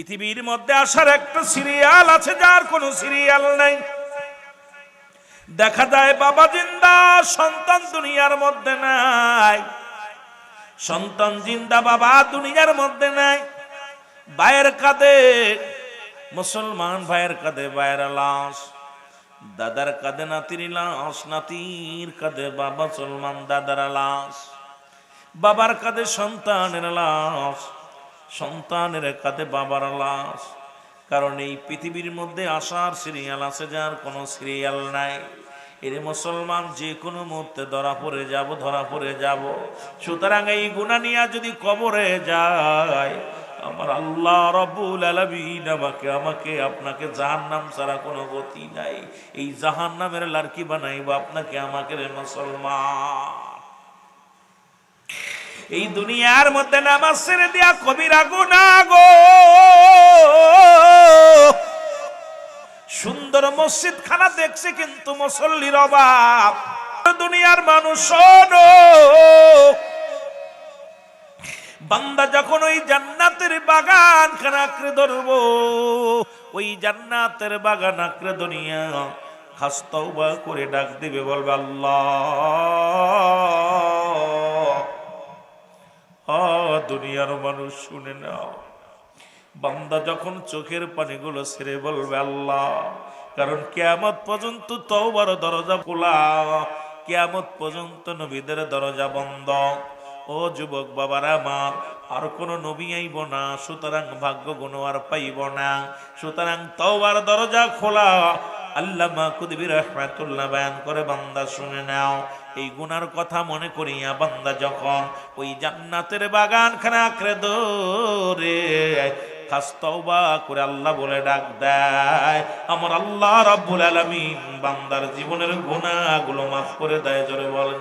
পৃথিবীর মধ্যে আসার একটা সিরিয়াল আছে, যার কোনো সিরিয়াল নাই। দেখা যায় বাবা জিন্দা, সন্তান দুনিয়ার মধ্যে নাই। সন্তান জিন্দা, বাবা দুনিয়ার মধ্যে নাই। ভাইয়ের কাঁধে মুসলমান, ভাইয়ের কাঁধে ভাইয়ের লাশ, দাদার কাঁধে নাতির লাশ, নাতির কাঁধে বাবা মুসলমান দাদার লাশ, বাবার কাঁধে সন্তানের লাশ, সন্তানের কাঁধে বাবার লাশ। কারণ এই পৃথিবীর মধ্যে আসার সিরিয়াল আছে, যার কোনো সিরিয়াল নাই। এর মুসলমান যে কোনো মুহূর্তে ধরা পড়ে যাব। সুতরাং এই গুনাহ নিয়ে যদি কবরে যায়, আমার আল্লাহ রাব্বুল আলামিন আমাকে আপনাকে জাহান্নাম ছাড়া কোনো গতি নাই। এই জাহান্নামের লাড়কি বানাইব আপনাকে আমাকে। রে মুসলমান, এই দুনিয়ার মধ্যে নামাজ ছেড়ে দিয়া কবিরা গুনাহ গো। সুন্দর মসজিদ খানা দেখছে কিন্তু মুসল্লির অভাব। দুনিয়ার মানুষ শোনো, বান্দা যখন ওই জান্নাতের বাগান খানা আঁকড়ে ধরবো, ওই জান্নাতের বাগান আঁকড়ে দুনিয়া খাস তওবা করে ডাক দিবে, বলবে আল্লাহ। দুনিয়ার মানুষ শুনে নাও, বান্দা যখন চোখের পানিগুলো ছেড়ে বলবে আল্লাহ। কারণ কিয়ামত পর্যন্ত তওবার দরজা খোলা, কিয়ামত পর্যন্ত নবীদের দরজা বন্ধ। ও যুবক বাবারা আমার, আর কোন নবী আইব না, সুতরাং ভাগ্য গুণ আর পাইব না। সুতরাং তওবার দরজা খোলা। আল্লামা কুতুবী রাহমাতুল্লাহ বয়ান করে, বান্দা শুনে নাও, এই গুনার কথা মনে করিয়া বান্দা যখন ওই জান্নাতের বাগান খানা আঁকড়ে ধরে খাস তওবা করে আল্লাহ বলে ডাক দেয়, আমার আল্লাহ রাব্বুল আলামিন বান্দার জীবনের গুনাহগুলো মাফ করে দেয়। জোরে বলেন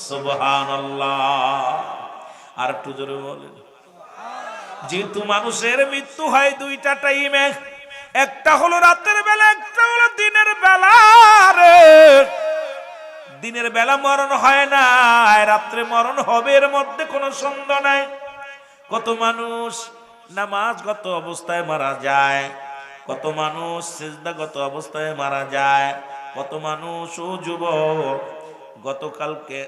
সুবহানাল্লাহ। আর একটু জোরে বলেন। যেহেতু মানুষের মৃত্যু হয় দুইটা টাইমে, একটা হলো রাতের বেলা, একটা হলো দিনের বেলা। দিনের বেলা মরণ হয় না, রাত্রে মরণ হবে, এর মধ্যে কোনো সন্দেহ নাই। কত মানুষ নামাজগত অবস্থায় মারা যায়, কত মানুষ সিজদাগত অবস্থায় মারা যায়, কত মানুষ ও যুবক গতকালকে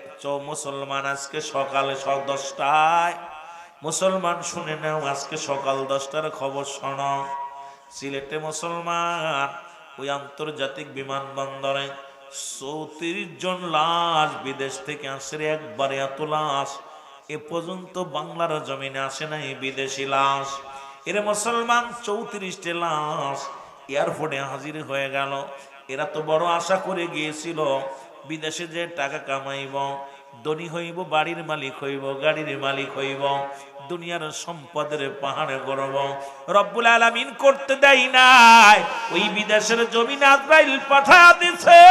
মুসলমান আজকে সকালে 10টায়, মুসলমান শুনে নাও আজকে সকাল 10টার খবর শোনো, সিলেটে মুসলমান ওই আন্তর্জাতিক বিমানবন্দরে 34 জন লাশ বিদেশ থেকে আসে। একবারে এত লাশ এ পর্যন্ত বাংলার জমিনে আসে নাই, বিদেশি লাশ। এর মুসলমান 34টি লাশ এয়ারপোর্টে হাজির হয়ে গেল। এরা তো বড় আশা করে গিয়েছিল বিদেশে যে টাকা কামাইব, ধনী হইব, বাড়ির মালিক হইব, গাড়ির মালিক হইব, দুনিয়ার সম্পদের পাহাড়ে গড়ব। রব্বুল আলামিন করতে দেয় নাই, ওই বিদেশের জমিনে আজরাইল পাঠা দিছে।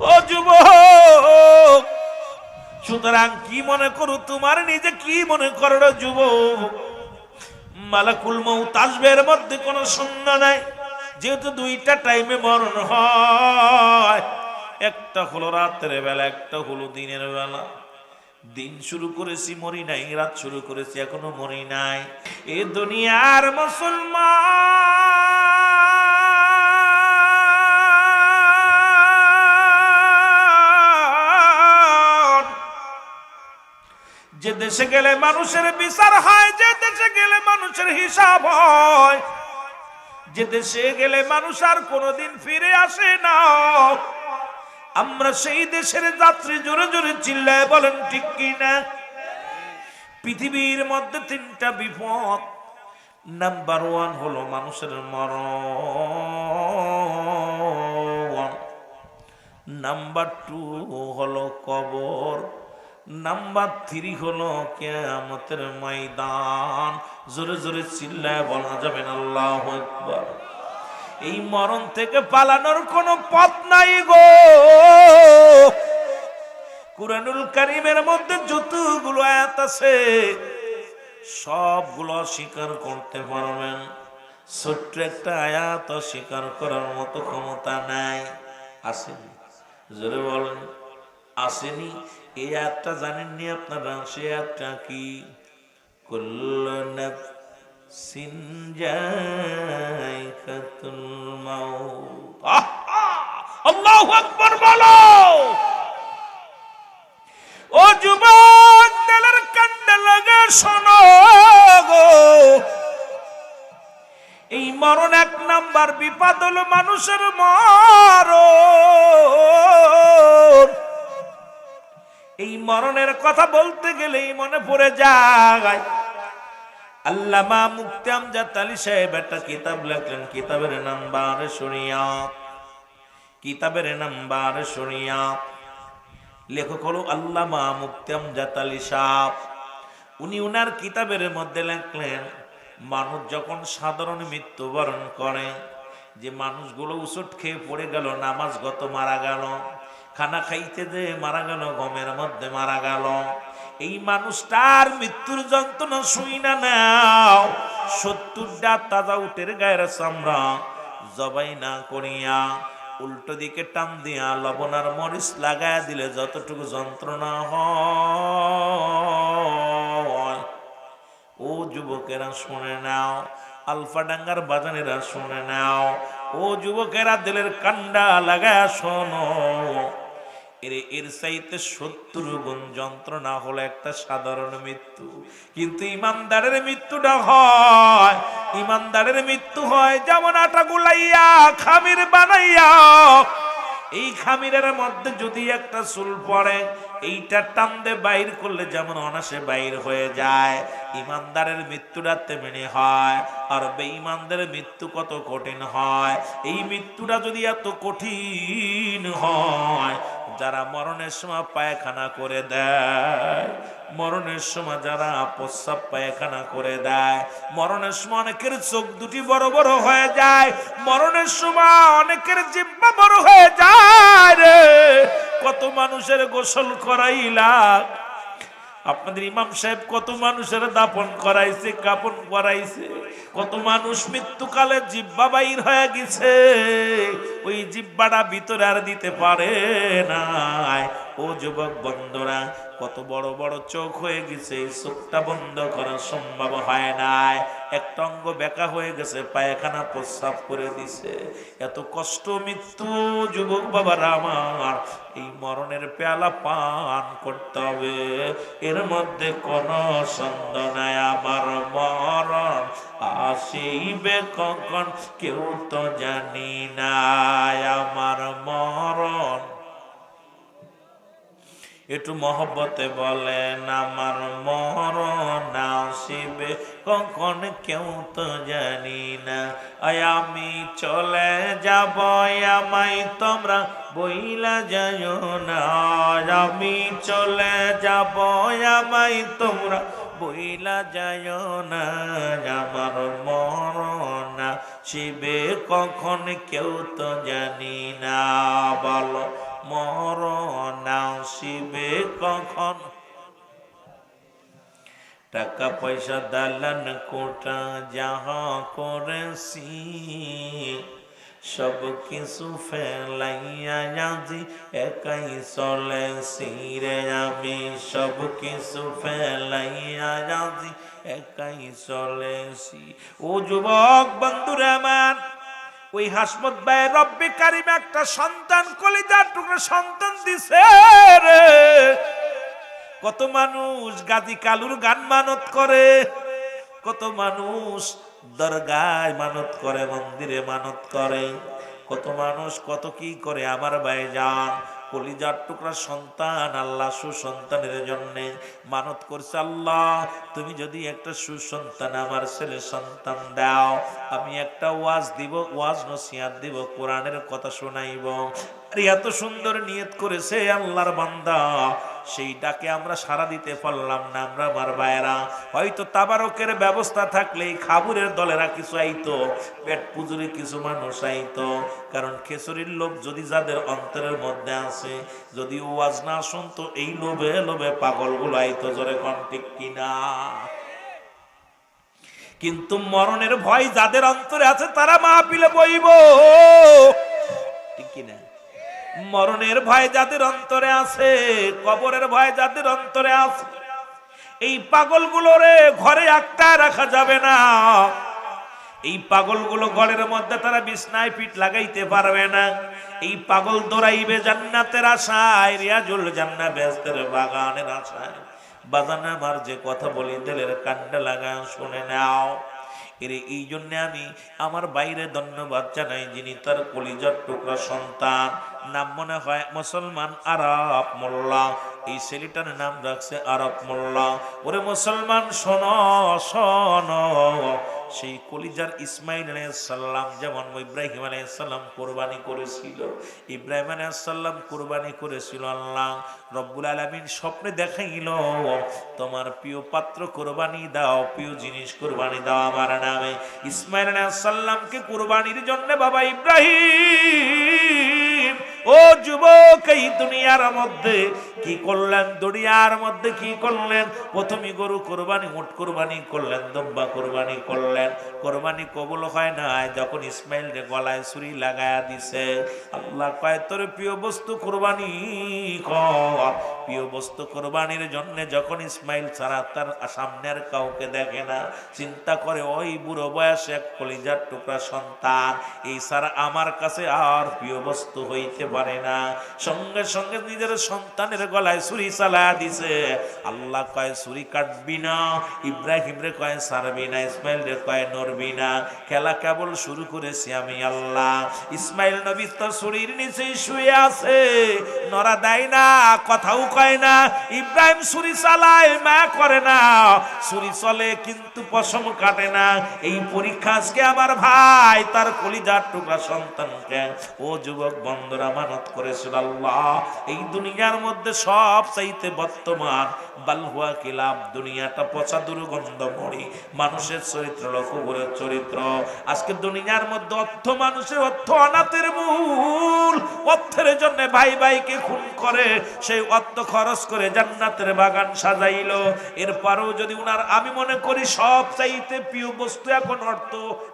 ও যুবক, সুতরাং কি মনে করো, তোমার নিজে কি মনে করো যুবক, মালাকুল মউত আসবে, এর মধ্যে কোনো সন্দেহ নাই। যেহেতু দুইটা টাইমে মরণ হয়, একটা হলো রাতের বেলা, একটা হলো দিনের বেলা। দিন শুরু করেছি মরি নাই, রাত শুরু করেছি এখনো মরি নাই। এ দুনিয়ার মুসলমান, যে দেশে গেলে মানুষের বিচার হয়, যে দেশে গেলে মানুষের হিসাব হয়, যে দেশে গেলে মানুষ আর কোনোদিন ফিরে আসে না, আমরা সেই দেশের যাত্রী। জোরে জোরে চিল্লায় বলেন ঠিক কিনা? পৃথিবীর মধ্যে 3টা বিপদ। নাম্বার 1 হলো মানুষের মরণ, নাম্বার 2 হলো কবর, নাম্বার 3 হলো কিয়ামতের ময়দান। জোরে জোরে চিল্লায় বলা যাবে না আল্লাহু আকবার। এই মরণ থেকে পালানোর কোনো পথ নাই গো। কুরআনুল কারীমের মধ্যে যতগুলো আয়াত আছে সবগুলো স্বীকার করতে পারবেন, ছোট্ট একটা আয়াত স্বীকার করার মতো ক্ষমতা নাই। আসেনি? জোরে বলেন আসেনি? এই আয়াতটা জানেননি আপনারা? সে আয়াতটা কি? কুল্লু নাফসিন যায়কাতুল মাউত। আল্লাহু আকবার বলো। ও যুবক, দিলের কান্ডে লাগে শোনো গো, এই মরণ এক নাম্বার বিপদ হলো মানুষের মরণ। এই মরণের কথা বলতে গেলেই মনে পড়ে যায় আল্লামা মুফতি আমজাদ আলী সাহেব একটা কিতাব লেখলেন, কিতাবের নাম বারে শরিয়াত। কিতাবের নাম বারে শরিয়াত। লেখক হলো আল্লামা মুফতি আমজাদ আলী সাহেব। উনি উনার কিতাবের মধ্যে লেখলেন, মানুষ যখন সাধারণ মৃত্যুবরণ করে, যে মানুষগুলো উচট খেয়ে পড়ে গেল, নামাজগত মারা গেল, খানা খাইতে যে মারা গেল, গমের মধ্যে মারা গেল, এই মানুষটার মৃত্যুর যন্ত্রণা শুই না নাও 70টা তাজা উটের গায়ের চামড়া জবাই না করিয়া উল্টো দিকে টান দিয়া লবণ আর মরিচ লাগায়া দিলে যতটুকু যন্ত্রণা হয়, ও যুবকেরা শুনে নাও, আলফাডাঙ্গার বাজানেরা শুনে নাও, ও যুবকেরা দিলের কান্ডা লাগায়া শোনো, এর চাইতে 70 গুণ যন্ত্রণা হলো একটা সাধারণ মৃত্যু। কিন্তু ইমানদারের মৃত্যুটা হয়, ইমানদারের মৃত্যু হয় যেমন আটা গুলাইয়া খামির বানাইয়া, এই খামিরের মধ্যে যদি একটা চুল পড়ে, এইটা টান দিয়ে বাইর করলে যেমন অনাসে বাইর হয়ে যায়, ইমানদারের মৃত্যুটা তেমনি হয়। আর বেঈমানদের মৃত্যু কত কঠিন হয়। এই মৃত্যুটা যদি এত কঠিন হয়, যারা মরণের সময় পায়খানা করে দেয়, মরণের সময় যারা প্রস্রাব পায়খানা করে দেয়, মরণের সময় অনেকের চোখ দুটি বড় বড় হয়ে যায়, মরণের সময় অনেকের জিহ্বা বড় হয়ে যায় রে। কত মানুষের গোসল করাইলা, আপনাদের ইমাম সাহেব কত মানুষের দাপন করাইছে, কাপন করাইছে, কত মানুষ মৃত্যুকালে জিহ্বা বাইর হয়ে গেছে, ওই জিহ্বাটা ভিতরে আর দিতে পারে নাই। ও যুবক বন্ধুরা, কত বড় বড় চোখ হয়ে গেছে, চোখটা বন্ধ করা সম্ভব হয় নাই, একটা অঙ্গ বেঁকা হয়ে গেছে, পায়খানা প্রস্রাব করে দিছে, এত কষ্ট মৃত্যু। যুবক বাবারা আমার, এই মরণের পেয়ালা পান করতে হবে, এর মধ্যে কোনো সন্দেহ নাই। আমার মরণ আসিবে কখন কেউ তো জানি না, আমার মরণ, একটু মহব্বতে বলেন, আমার মরণ আসিবে কখন কেউ তো জানি না, আমি চলে যাব, আমায় তোমরা বইলা যাইও না, আমি চলে যাব, আমায় তোমরা বইলা যাইও না, আমার মরণ আসিবে কখন কেউ তো জানি না, বলো মরণ আসিবে কখন। টাকা পয়সা দালান কোটা যাহা করেছি, সব কিছু ফেলাইয়া আজি একাই চলেছি রে, আমি সব কিছু ফেলাইয়া আজি একাই চলেছি। ও যুবক বন্ধুরা আমার, ওই হাসমত ভাই রব্বে কারিম একটা সন্তান, কলিজার টুকরো সন্তান দিছে রে। কত মানুষ গাজী কালুর গান মানত করে, কত মানুষ দরগায় মানত করে, মন্দিরে মানত করে, কত মানুষ কত কি করে। আমার ভাইজান, কলিজার টুকরা সন্তান আল্লাহ সুসন্তানের জন্য মানত করছে, আল্লাহ তুমি যদি একটা সুসন্তান আমার ছেলে সন্তান দাও, আমি একটা ওয়াজ দিব, ওয়াজ নসিহত দিব, কোরআনের কথা শোনাইব। আর এত সুন্দর নিয়ত করেছে আল্লাহর বান্দা, সেই ডাকে আমরা সাড়া দিতে পারলাম না। আমরা আমার ভাইয়েরা, হয়তো তাবারকের ব্যবস্থা থাকলে খাবুরের দলেরা কিছু আইতো, পেট পুজুরি কিছু মানুষ আইতো, কারণ খেসুরির লোভ যদি যাদের অন্তরের মধ্যে আছে, যদি ওয়াজ না শুনতো, এই লোভে লোভে পাগলগুলো আইতো, জোরে কোন ঠিক কিনা? কিন্তু মরণের ভয় যাদের অন্তরে আছে, তারা মাহফিলে বইব, ঠিক কিনা? মরণের ভয় যাদের অন্তরে আছে, কবরের ভয় যাদের অন্তরে আছে, এই পাগলগুলোরে ঘরে একটা রাখা যাবে না। এই পাগলগুলো ঘরের মধ্যে তারা বিছনায় পিঠ লাগাইতে পারবে না। এই পাগল দৌড়াইবে জান্নাতের আশায়, রিয়াজুল জান্নাত বেহেশতের বাগানের আশায়। বাজান আমার যে কথা বলি দিলের কান্ডা লাগা শুনে নাও। এর এই জন্য আমি আমার বাইরে ধন্যবাদ জানাই, যিনি তার কলিজার টুকরা সন্তান, নাম মনে হয় মুসলমান আরব মোল্লা, এই ছেলেটার নাম রাখছে আরব মোল্লা। ওরে মুসলমান শোনো শোনো, সেই কলিজার ইসমাইল আলাইহিস সালাম যেমন ইব্রাহিম আলাইহিস সালাম কুরবানি করেছিল, ইব্রাহিম আলাইহিস সালাম কুরবানি করেছিল, আল্লাহ রব্বুল আলামিন স্বপ্নে দেখাইল তোমার প্রিয় পাত্র কুরবানি দাও, প্রিয় জিনিস কুরবানি দাও আমার নামে। ইসমাইল আলাইহিস সালামকে কুরবানির জন্য বাবা ইব্রাহিম ও যুবক এই দুনিয়ার মধ্যে কি করলেন, দুনিয়ার মধ্যে কি করলেন? প্রথমে গরু কোরবানি, উট কোরবানি করলেন, দম্বা কোরবানি করলেন। কোরবানি কবুল হয় না, যখন ইসমাইল রে গলায় ছুরি লাগায়া দিছে, আল্লাহ কয় তোর প্রিয় বস্তু কোরবানি কর। প্রিয় বস্তু কোরবানির জন্য যখন ইসমাইল ছাড়া তার সামনের কাউকে দেখে না, চিন্তা করে ওই বুড়ো বয়সে এক কলিজার টুকরা সন্তান, এই ছাড়া আমার কাছে আর প্রিয় বস্তু হইতে পারে না। সঙ্গে সঙ্গে নিজের সন্তানের গলায় ছুরি চালা দিছে। আল্লাহ কয় ছুরি কাটবি না, ইব্রাহিম রে কয় ছাড়বি না, ইসমাইল রে কয় নড়বি না। খেলা কেবল শুরু করেছি আমি আল্লাহ। ইসমাইল নবী তো ছুরির নিচে শুয়ে আছে, নড়া দেয় না, কথাও কয় না। ইব্রাহিম ছুরি চালায়, মা করে না, ছুরি চলে কিন্তু পশম কাটে না। এই পরীক্ষা আজকে আমার ভাই তার কলিজার টুকরা সন্তানকে ও যুবক বন্ধুরা মানত করেছিল আল্লাহ। এই দুনিয়ার মধ্যে সব চাইতে বর্তমান বালহুয়া কিলাম, দুনিয়াটা পচা দুর্গন্ধময়ী, মানুষের চরিত্র লক্ষ্যের চরিত্র। আজকে দুনিয়ার মধ্যে অর্থ, মানুষের অর্থ অনাথের মূল। অর্থের জন্য ভাই ভাইকে খুন করে, সেই অর্থ খরচ করে জান্নাতের বাগান সাজাইলো। এরপরেও যদি উনার, আমি মনে করি সব চাইতে প্রিয় বস্তু এখন অর্থ,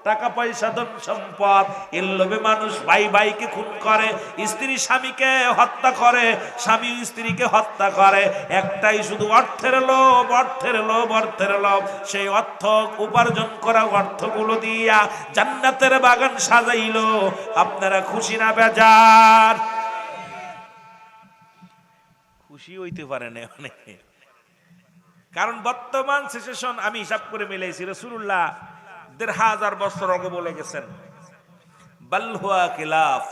টাকা পয়সা, ধন সম্পদ। এর লোভে মানুষ ভাই ভাইকে খুন করে, স্ত্রী স্বামীকে হত্যা করে, স্বামী স্ত্রীকে হত্যা করে। একটাই শুধু অর্থের লোভ, অর্থের লোভ, অর্থের লোভ। সেই অর্থ উপার্জন করা অর্থগুলো দিয়া জান্নাতের বাগান সাজাইলো। আপনারা খুশি না বেজার? খুশি হইতে পারে না অনেকে, কারণ বর্তমান সিচুয়েশন আমি হিসাব করে মিলাইছি, রাসূলুল্লাহ ১৫০০ বছর আগে বলে গেছেন বালহুয়া কিলাফ,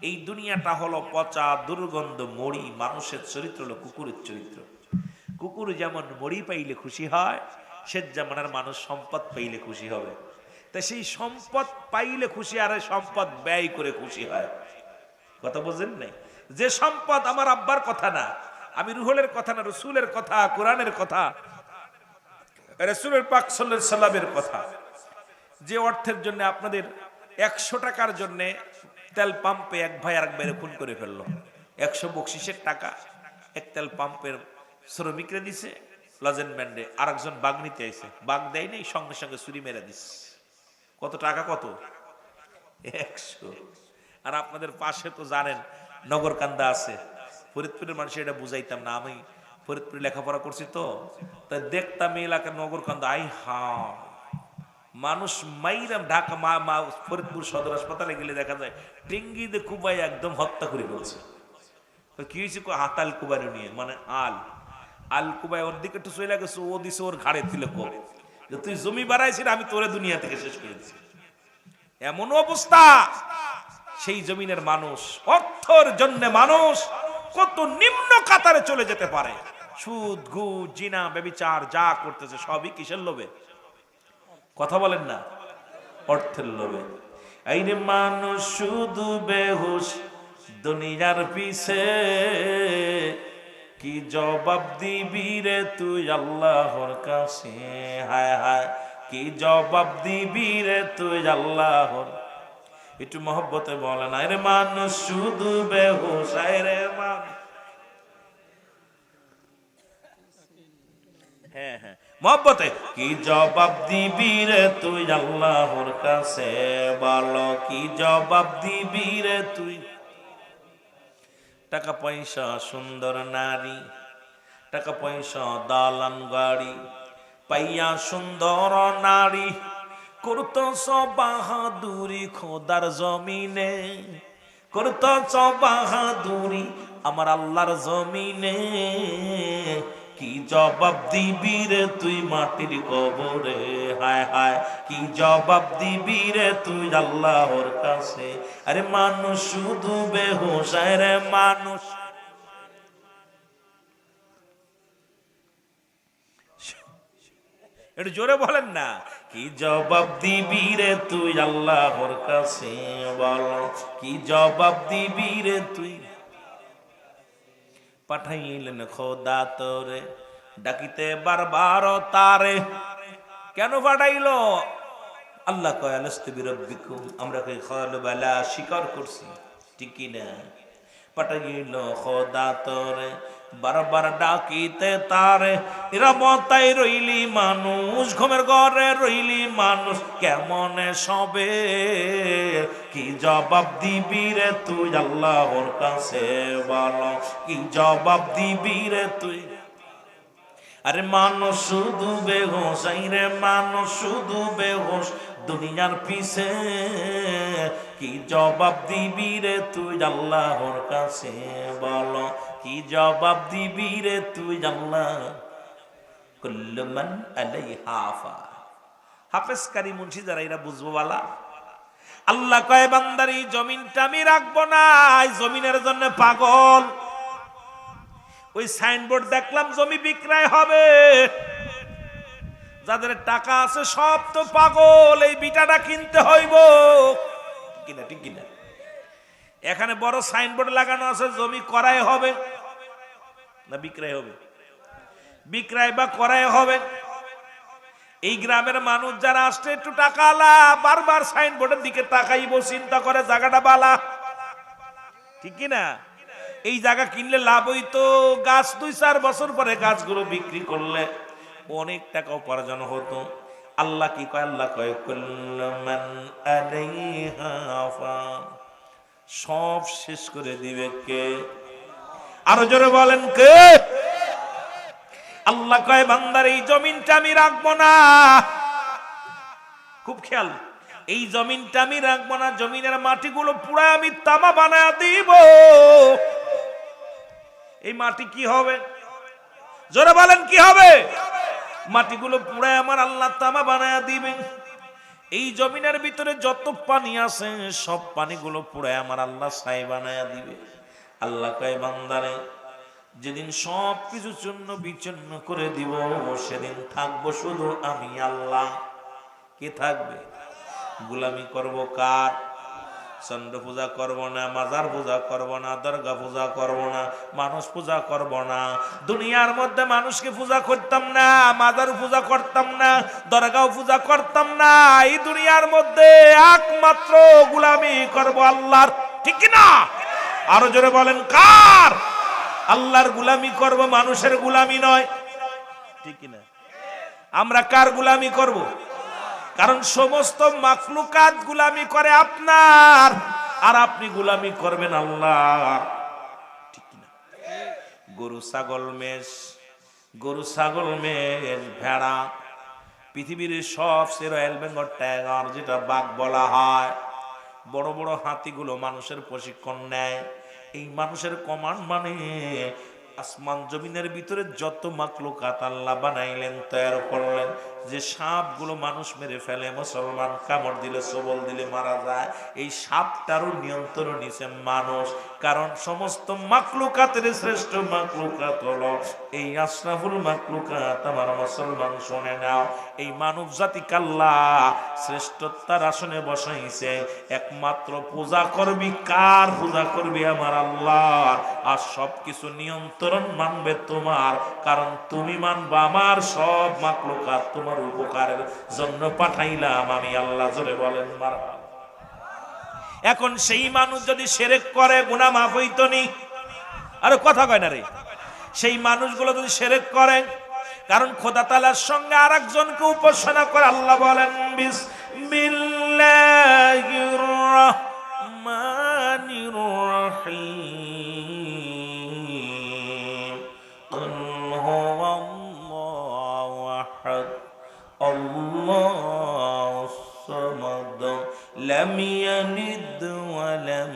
এই দুনিয়াটা হলো পচা দুর্গন্ধ মরি, মানুষের চরিত্র হলো কুকুরের চরিত্র। কুকুর যেমন মরি পাইলে খুশি হয়, সে যেমন আর মানুষ সম্পদ পাইলে খুশি হবে। তাই সেই সম্পদ পাইলে খুশি, আর সম্পদ ব্যয় করে খুশি হয়। কথা বুঝেন নাই? যে সম্পদ, আমার আব্বার কথা না, আমি রুহুলের কথা না, রসুলের কথা, কোরআনের কথা, রাসূলের পাক সাল্লাল্লাহু আলাইহি সাল্লামের কথা। যে অর্থের জন্য আপনাদের ১০০ টাকার জন্য তেল পাম্পে এক ভাই আরেক ভাইরে খুন করে ফেললো। ১০০ বকশিসের টাকা এক তেল পাম্পের শ্রমিকরে দিছে, লজেন ব্যান্ডে আরেকজন বাঘ নিতে আইছে, বাঘ দেয় নাই, সঙ্গে সঙ্গে ছুরি মেরে দিস। কত টাকা? কত? ১০০। আর আপনাদের পাশে তো জানেন নগরকান্দা আছে, ফরিদপুরের মানুষ এটা বুঝাইতাম না, আমি ফরিদপুরে লেখাপড়া করছি তো, তাই দেখতাম এই এলাকার নগরকান্দা, আই হা মানুষ মাইরাম। ঢাকা ফরিদপুর সদর হাসপাতালে গেলে দেখা যায় টেঙ্গি দিয়ে কুবাই একদম হত্যা করে ফেলছে। কি হয়েছে? হাতাল কুবাই নিয়ে, মানে আল কুবাই ওর দিকে একটু চলে গেছে, ও দিছে ওর ঘাড়ে তুলে কর, তুই জমি বাড়াইছিস, আমি তোরে দুনিয়া থেকে শেষ করে দিচ্ছি। এমন অবস্থা। সেই জমিনের মানুষ, অর্থের জন্য মানুষ কত নিম্ন কাতারে চলে যেতে পারে। সুদ, ঘুষ, জিনা, ব্যভিচার যা করতেছে সবই কিসের লোভে? কথা বলেন না, অর্থের লোভে। এই রে মানুষ শুধু বেহুশ দুনিয়ার পিছে, কি জবাব দিবি রে তুই আল্লাহর কাছে? হায় হায়, কি জবাব দিবি রে তুই আল্লাহর? একটু মহব্বতে বলে না, রে মানুষ শুধু বেহুশ, রে মানুষ। হ্যাঁ হ্যাঁ, মহব্বতে। কি জবাব দিবি রে তুই আল্লাহর কাছে, বলো কি জবাব দিবি রে তুই? টাকা পয়সা সুন্দর নারী, টাকা পয়সা দালান গাড়ি, পাইয়া সুন্দর নারী করতছ বাহাদুরি খোদার জমিনে, করতছ বাহাদুরি আমার আল্লাহর জমিনে। কি জবাব দিবি রে তুই মাটির কবরে, হায় হায় কি জবাব দিবি রে তুই আল্লাহর কাছে। আরে মানুষ শুধু বেহুশ, রে মানুষ একটু জোরে বলেন না, কি জবাব দিবি রে তুই আল্লাহর কাছে, বল কি জবাব দিবি রে তুই। পাঠাইলেন খোদা তোরে ডাকিতে বারবার তারে, কেন পাঠাইলো? আল্লাহ কয় আলাস্তু বিরাব্বিকুম, আমরা কই ক্বালু বালা, স্বীকার করছি, ঠিক কি না? পাঠাইল খোদা তোরে বারবার ডাকিতে তারে, এরা মতাই রইলি মানুষ, ঘুমের ঘরে রইলি মানুষ, কেমনে সবে কি জবাব দিবি রে তুই আল্লাহর কাছে, বল কি জবাব দিবি রে তুই। আরে মানুষ শুধু বেহুশ, রে মানুষ শুধু বেহুশ দুনিয়ার পিছে, কি জবাব দিবি রে তুই আল্লাহর কাছে, বল কি জবাব দিবি রে তুই আল্লাহ। কুল্লু মান আলাইহা ফান, হাফেজ কারি মুন্সি যারা এরা বুঝবো বালা। আল্লাহ কয় বান্দার এই জমিনটা আমি রাখবো না, এই জমিনের জন্য পাগল। ওই সাইনবোর্ড দেখলাম জমি বিক্রয় হবে, যাদের টাকা আছে সব তো পাগল, এই বিটাটা কিনতে হইব, কিনা ঠিক কিনা? এখানে বড় সাইনবোর্ড লাগানো আছে জমি ক্রয় হবে না বিক্রয় হবে? বিক্রয় বা ক্রয় হবে। এই গ্রামের মানুষ যারা আসছে একটু টাকা আলা, বারবার সাইনবোর্ডের দিকে তাকাইব, চিন্তা করে জায়গাটা বালা, ঠিক কিনা? এই জায়গা কিনলে লাভ হইতো, গাছ 2-4 বছর পরে গাছগুলো বিক্রি করলে অনেক টাকা উপার্জন হতো। আল্লাহ কি কয়? আল্লাহ কয় কুল্লু মান আলাইহা ফান, সব শেষ করে দিবে কে? আরো জোরে বলেন কে? আল্লাহ কয় বান্দার এই জমিনটা আমি রাখবো না, খুব খেয়াল, এই জমিনটা আমি রাখবো না, জমিনের মাটিগুলো পুরাই আমি তামা বানায় দিব। এই মাটি কি হবে? জোরে বলেন কি হবে? মাটিগুলো পুরাই আমার আল্লাহ তামা বানায় দিবেন। এই জমিনের ভিতরে যত পানি আছে সব পানিগুলো পুরাই আমার আল্লাহ ছাই বানায় দিবে। আল্লাহ কয় বান্দারে যেদিন সব কিছু চূর্ণ বিচূর্ণ করে দিব, সেদিন থাকবো শুধু আমি আল্লাহ। কে থাকবে? গোলামি করব কার? চন্দ্র পূজা করব না, মাজার পূজা করব না, দরগা পূজা করব না, মানুষ পূজা করব না। দুনিয়ার মধ্যে মানুষকে পূজা করতাম না, মাজার পূজা করতাম না, দরগাও পূজা করতাম না। এই দুনিয়ার মধ্যে একমাত্র গোলামি করব আল্লাহর, ঠিক কি না? আরো জোরে বলেন কার? আল্লাহর গোলামি করব, মানুষের গোলামি নয়, ঠিক কি না? আমরা কার গোলামি করব? কারণ সমস্ত মাখলুকাত গোলামি করে আপনার, আর আপনি গোলামি করবেন আল্লাহ, ঠিক না? গরু ছাগল মেষ, গরু ছাগল মেষ ভেড়া, পৃথিবীর সবচেয়ে রয়্যাল বেঙ্গল টাইগার যেটা বাঘ বলা হয়, বড় বড় হাতিগুলো মানুষের প্রশিক্ষণ নেয়। এই মানুষের কমান্ড মানে আসমান জমিনের ভিতরে যত মাখলুকাত আল্লাহ বানাইলেন, তৈরি করলেন, যে সাপগুলো মানুষ মেরে ফেলে, মুসলমান কামড় দিলে সবল দিলে মারা যায়, এই সাপটারও নিয়ন্ত্রণ নিছে মানুষ। কারণ সমস্ত মাখলুকাতের শ্রেষ্ঠ মাখলুকাত হলো এই আশরাফুল মাখলুকাত। আমার মুসলমান শুনে নাও, এই মানব জাতি আল্লাহ শ্রেষ্ঠতার আসনে বসাইছে। একমাত্র পূজা করবি কার? পূজা করবি আমার আল্লাহ। আর সবকিছু নিয়ন্ত্রণ মানবে তোমার, কারণ তুমি মানবা আমার। সব মাখলুকাত তোমার উপকারের জন্য পাঠাইলাম আমি আল্লাহ। জোরে বলেন মারহাবা। এখন সেই মানুষ যদি শিরক করে গুনাহ মাফ হইতো নি? আরে কথা কয় না রে। সেই মানুষগুলো যদি শিরক করে, কারণ খোদা তাআলার সঙ্গে আরেকজনকে উপাসনা করে, আল্লাহ বলেন বিসমিল্লাহির রহমানির রহিম আহাদ আল্লাহুস সামাদ লাম ইয়ালিদ ওয়া লাম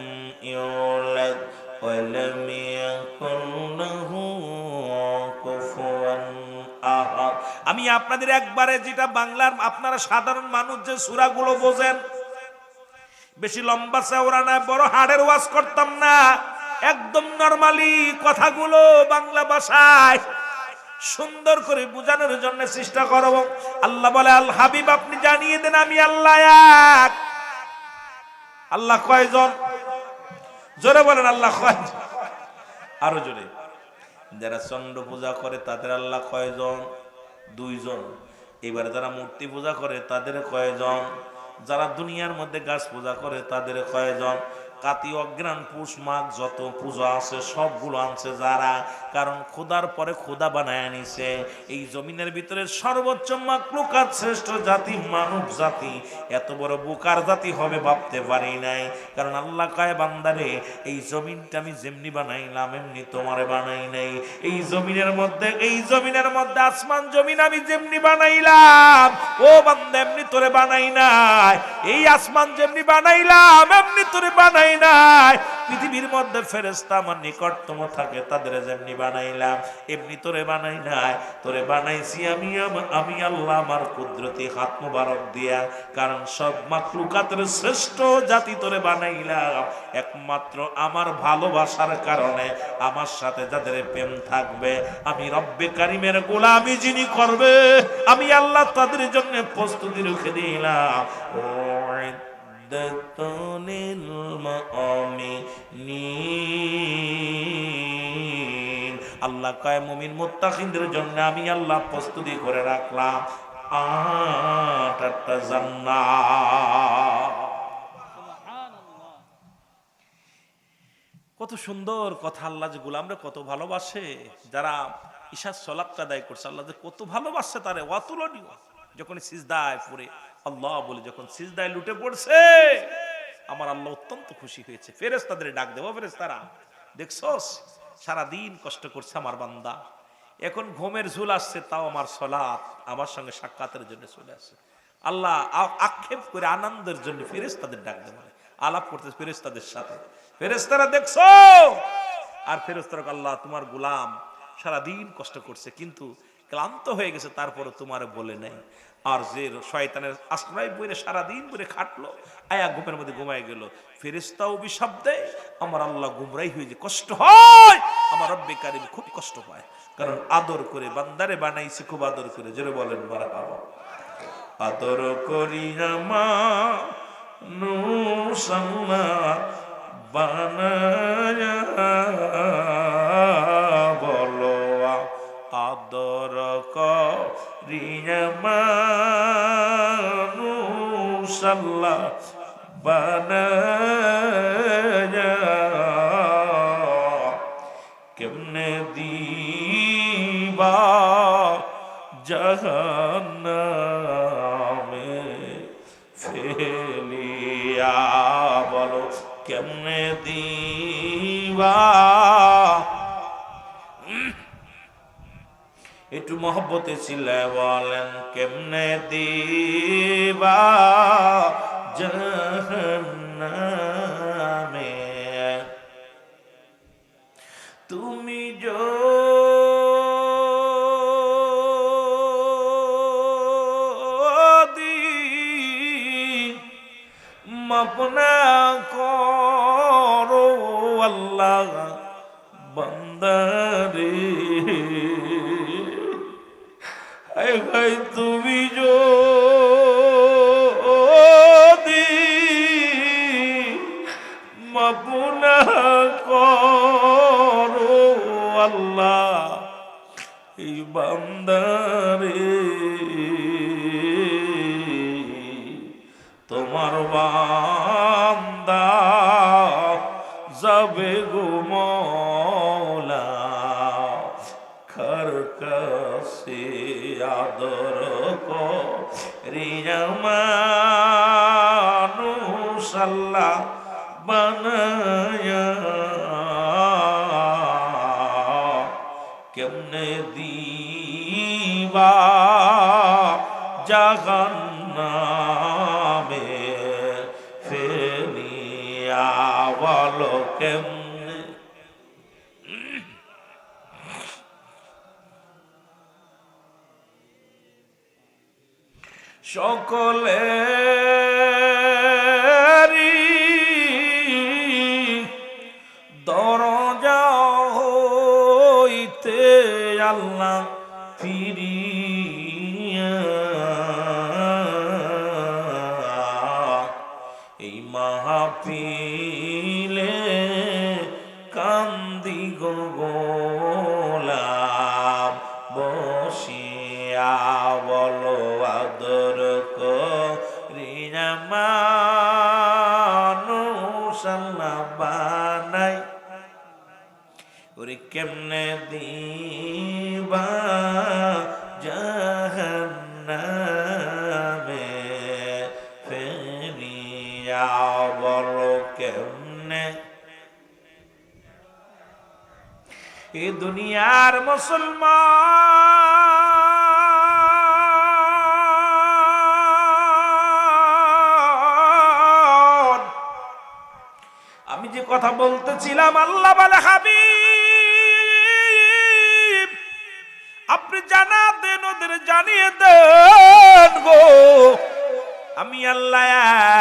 ইউলাদ ওয়া লাম ইয়াকুল লাহু কুফুয়ান আহাদ। আমি আপনাদের একবারে যেটা বাংলার আপনারা সাধারণ মানুষ যে সূরাগুলো বোঝেন, বেশি লম্বা চওড়া না, বড় হাড়ের ওয়াজ করতাম না, একদম নরমালি কথাগুলো বাংলা ভাষায় সুন্দর করে বোঝানোর জন্য চেষ্টা করব। আল্লাহ বলে, আল হাবিব আপনি জানিয়ে দেন আমি আল্লাহ এক। আল্লাহ কয়জন? জোরে বলেন আল্লাহ কয়জন? আরো জোরে। যারা চন্দ্র পূজা করে তাদের আল্লাহ কয়জন? দুইজন। এবারে যারা মূর্তি পূজা করে তাদের কয়জন? যারা দুনিয়ার মধ্যে গাছ পূজা করে তাদের কয়জন? কাতি অগ্রাণ পুষ মাঘ যত পূজা আছে সবগুলো আনছে যারা, কারণ খোদার পরে খোদা বানায় নিছে। এই জমিনের ভিতরে সর্বোচ্চ মাখলুকাত শ্রেষ্ঠ জাতি মানব জাতি, এত বড় বোকার জাতি হবে ভাবতে পারি নাই। কারণ আল্লাহ কয়, বান্দারে এই জমিনটা আমি যেমনি বানাইলাম এমনি তোমারে বানাই নাই। এই জমিনের মধ্যে আসমান জমিন আমি যেমনি বানাইলাম ও বান্দা এমনি তোরে বানাই নাই। এই আসমান যেমনি বানাইলাম এমনি তোরে বানাই নাই। পৃথিবীর মধ্যে ফেরেশতা আমার নিকটতম থাকে তাদের যেমনি বানাইলাম এমনি তোরে বানাই নাই। তোরে বানাইছি আমি আল্লাহ আমার কুদরতি হাত মুবারক দিয়া। কারণ সব মাখলুকাতের শ্রেষ্ঠ জাতি তোরে বানাইলাম একমাত্র আমার ভালোবাসার কারণে। আমার সাথে যাদের প্রেম থাকবে, আমি রব্বে কারিমের গোলামি যিনি করবে, আমি আল্লাহ তাদের জন্য প্রস্তুতি রেখে দিলাম। আল্লাহ কয়, মুমিন মুত্তাকিনদের জন্য আমি আল্লাহ প্রস্তুতি করে রাখলাম 8টা জান্নাত। কত সুন্দর কথা! আল্লাহ যে গোলামরে কত ভালোবাসে। যারা ঈশার সালাতটা আদায় করছে, আল্লাহ যে কত ভালোবাসে তারে, অতুলনীয়। যখন সিজদায় পড়ে আল্লাহ বলে, যখন সিজদায় লুটে পড়ছে আমার আল্লাহ অত্যন্ত খুশি হয়েছে। ফেরেশতাদের ডাক দেব, ফেরেশতারা দেখছস সারাদিন কষ্ট করছে আমার বান্দা, এখন ঘুমের ঝুল আসছে তাও আমার সালাত আমার সঙ্গে সাক্ষাতের জন্য চলে আসে। আল্লাহ আক্ষেপ করে আনন্দের জন্য ফেরেশতাদের ডাক দেব, আলাপ করতে ফেরেশতাদের সাথে। ফেরেশতারা দেখছো, আর ফেরেশতারা আল্লাহ তোমার গোলাম সারাদিন কষ্ট করছে কিন্তু ক্লান্ত হয়ে গেছে, তারপরে তোমার বলে নাই। আর যে শয়তানের আশ্রয় বইরে সারাদিন বলে খাটলো, আয়া ঘুমের মধ্যে ঘুমায় গেল, ফেরেশতাও অভিশাপ দেয়, আমার আল্লাহ গুমরাই হয়ে যে কষ্ট হয়, আমার রব্বে কারিম খুব কষ্ট পায়। কারণ আদর করে বান্দারে বানাইছে, খুব আদর করে। জোরে বলেন মারহাবা। আদর করি মানুষ আল্লাহ বানায়া, বলো আদর করি মানুষ আল্লাহ বানায়া, কেমনে দিবা জাহান্নামে ফেলিয়া, বলো কেমনে দিবা। একটু মহব্বতে ছিলে বলেন, কেমনে দিবা জাহান্নামে। তুমি যদি মাপ না করো আল্লাহ বান্দারে, তুমি যদি মাপ না করো আল্লাহ এই বান্দারে, তোমার বান্দা যাবে গো মওলা কার কাছে আদর করিয়া মানুষ আল্লাহ বানায়া, কেমনে দিবা জাহান্নামে ফেলিয়া বলো কেমনে। সকলেরই দরজা হইতে আল্লাহ ফিরিয়া এই মাহফিলে কান্দি গো গোলাম বসিয়া বলো আদর করিয়া মানুষ আল্লাহ বানাই ওরে কেমনে দিবা জাহান্নামে ফেলিয়া বলো কেমনে। এই দুনিয়ার মুসলমান, আমি যে কথা বলতেছিলাম আল্লাহ বলে হাবিব আপনি জানা দেন ওদের জানিয়ে দেন গো আমি আল্লাহ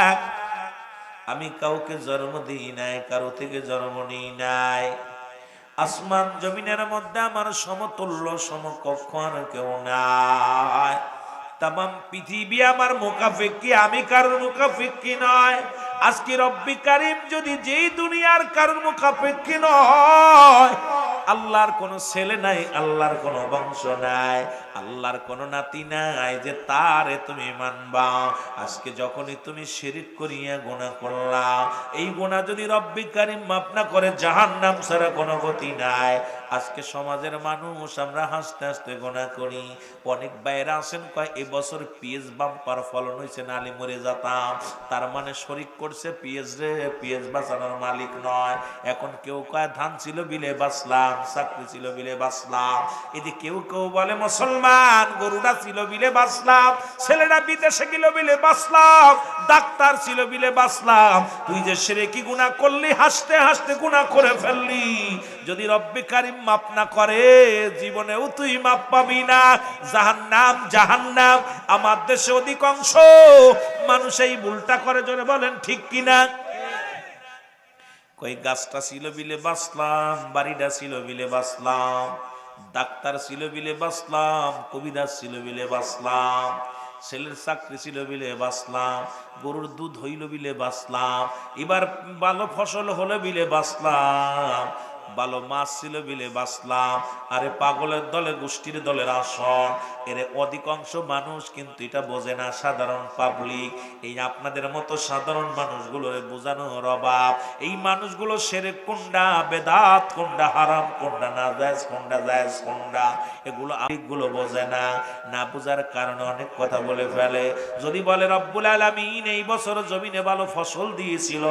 এক, আমি কাউকে জন্ম দিই নাই, কারো থেকে জন্ম নিই নাই। আসমান জমিনের মধ্যে আমার সমতুল্য সমকক্ষ আর কেউ নাই। তামাম পৃথিবী আমার মুকাফিকি, আমি কারোর মুকাফিকি নয়। আজকে রব্বি কারিম যদি যেই দুনিয়ার কারোর মুকাফিকি নয়, আল্লাহর কোনো ছেলে নাই, আল্লাহর কোনো বংশ নাই, আল্লাহর কোনো নাতি নাই যে তারে তুমি মানবা। আজকে যখনই তুমি শিরিক করিয়া গুনাহ করলা, এই গুনাহ যদি রব্বি কারিম মাফ না করে জাহান্নাম ছাড়া কোনো গতি নাই। আজকে সমাজের মানুষ আমরা হাসতে হাসতে গুনাহ করি। অনেক বাইরে আছেন কয় এই বছর পিএস বাম্পার ফলন হয়েছে, নালি মরে যেতাম। তার মানে শরিক করছে পিএস রে, পিএস বাঁচানোর মালিক নয়। এখন কেউ কয় ধান ছিল বিলে বাঁচলাম, চাকরি ছিল বিলে বাঁচলাম। এই যে কেউ কেউ বলে মুসলমান গরুটা ছিল বিলে বাঁচলাম, ছেলেটা বিদেশে গেল বিলে বাঁচলাম, ডাক্তার ছিল বিলে বাঁচলাম। তুই যে শিরকি গুনাহ করলি, হাসতে হাসতে গুনাহ করে ফেললি। যদি রব্বি কারিম মাফ না করে জীবনেও তুই মাফ পাবি না। জাহান্নাম জাহান্নাম। আমার দেশে অধিকাংশ মানুষ এই ভুলটা করে, জোরে বলেন ঠিক কিনা। কই গাছটা ছিল বিলে বাঁচলাম, বাড়িটা ছিল বিলে বাঁচলাম, ডাক্তার ছিল বিলে বাঁচলাম, কবিরাজ ছিল বিলে বাঁচলাম, ছেলের চাকরি ছিল বিলে বাঁচলাম, গরুর দুধ হইল বিলে বাঁচলাম, এবার ভালো ফসল হলো বিলে বাঁচলাম, ভালো মাছ ছিল বিলে বাঁচলাম। আরে পাগলের দলে গোষ্ঠীর দলের আসন। এর অধিকাংশ মানুষ কিন্তু এটা বোঝে না, সাধারণ পাবলিক। এই আপনাদের মতো সাধারণ মানুষগুলো বোঝানোর অভাব। এই মানুষগুলো শিরক কোনটা, বেদাত কোনটা, হারাম কোনটা, নাজায়েজ কোনটা, জায়েজ কোনটা, এগুলো বোঝে না। না বোঝার কারণে অনেক কথা বলে ফেলে। যদি বলে রব্বুল আলামিন এই বছর জমিনে ভালো ফসল দিয়েছিল,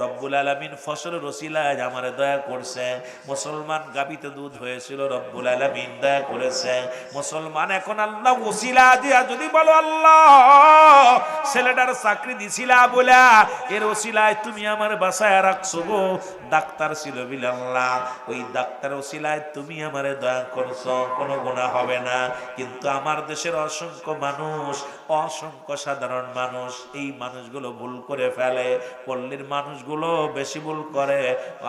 রব্বুল আলামিন ফসলের ওসিলায় আমারে দয়া করছে। মুসলমান গাবিতে দুধ হয়েছিল, রব্বুল আলামিন দয়া করেছে। মুসলমান এখন আল্লাহ ওসিলা দিয়া যদি বলো আল্লাহ ছেলেটার চাকরি দিছিলা বলা এর ওসিলায় তুমি আমার বাসায় রাখছো গো, ডাক্তার ছিল বিলে আল্লাহ ওই ডাক্তার ওসিলায় তুমি আমারে দয়া করছো, কোনো গুনাহ হবে না। কিন্তু আমার দেশের অসংখ্য মানুষ, অসংখ্য সাধারণ মানুষ, এই মানুষগুলো ভুল করে ফেলে। পল্লীর মানুষগুলো বেশি ভুল করে,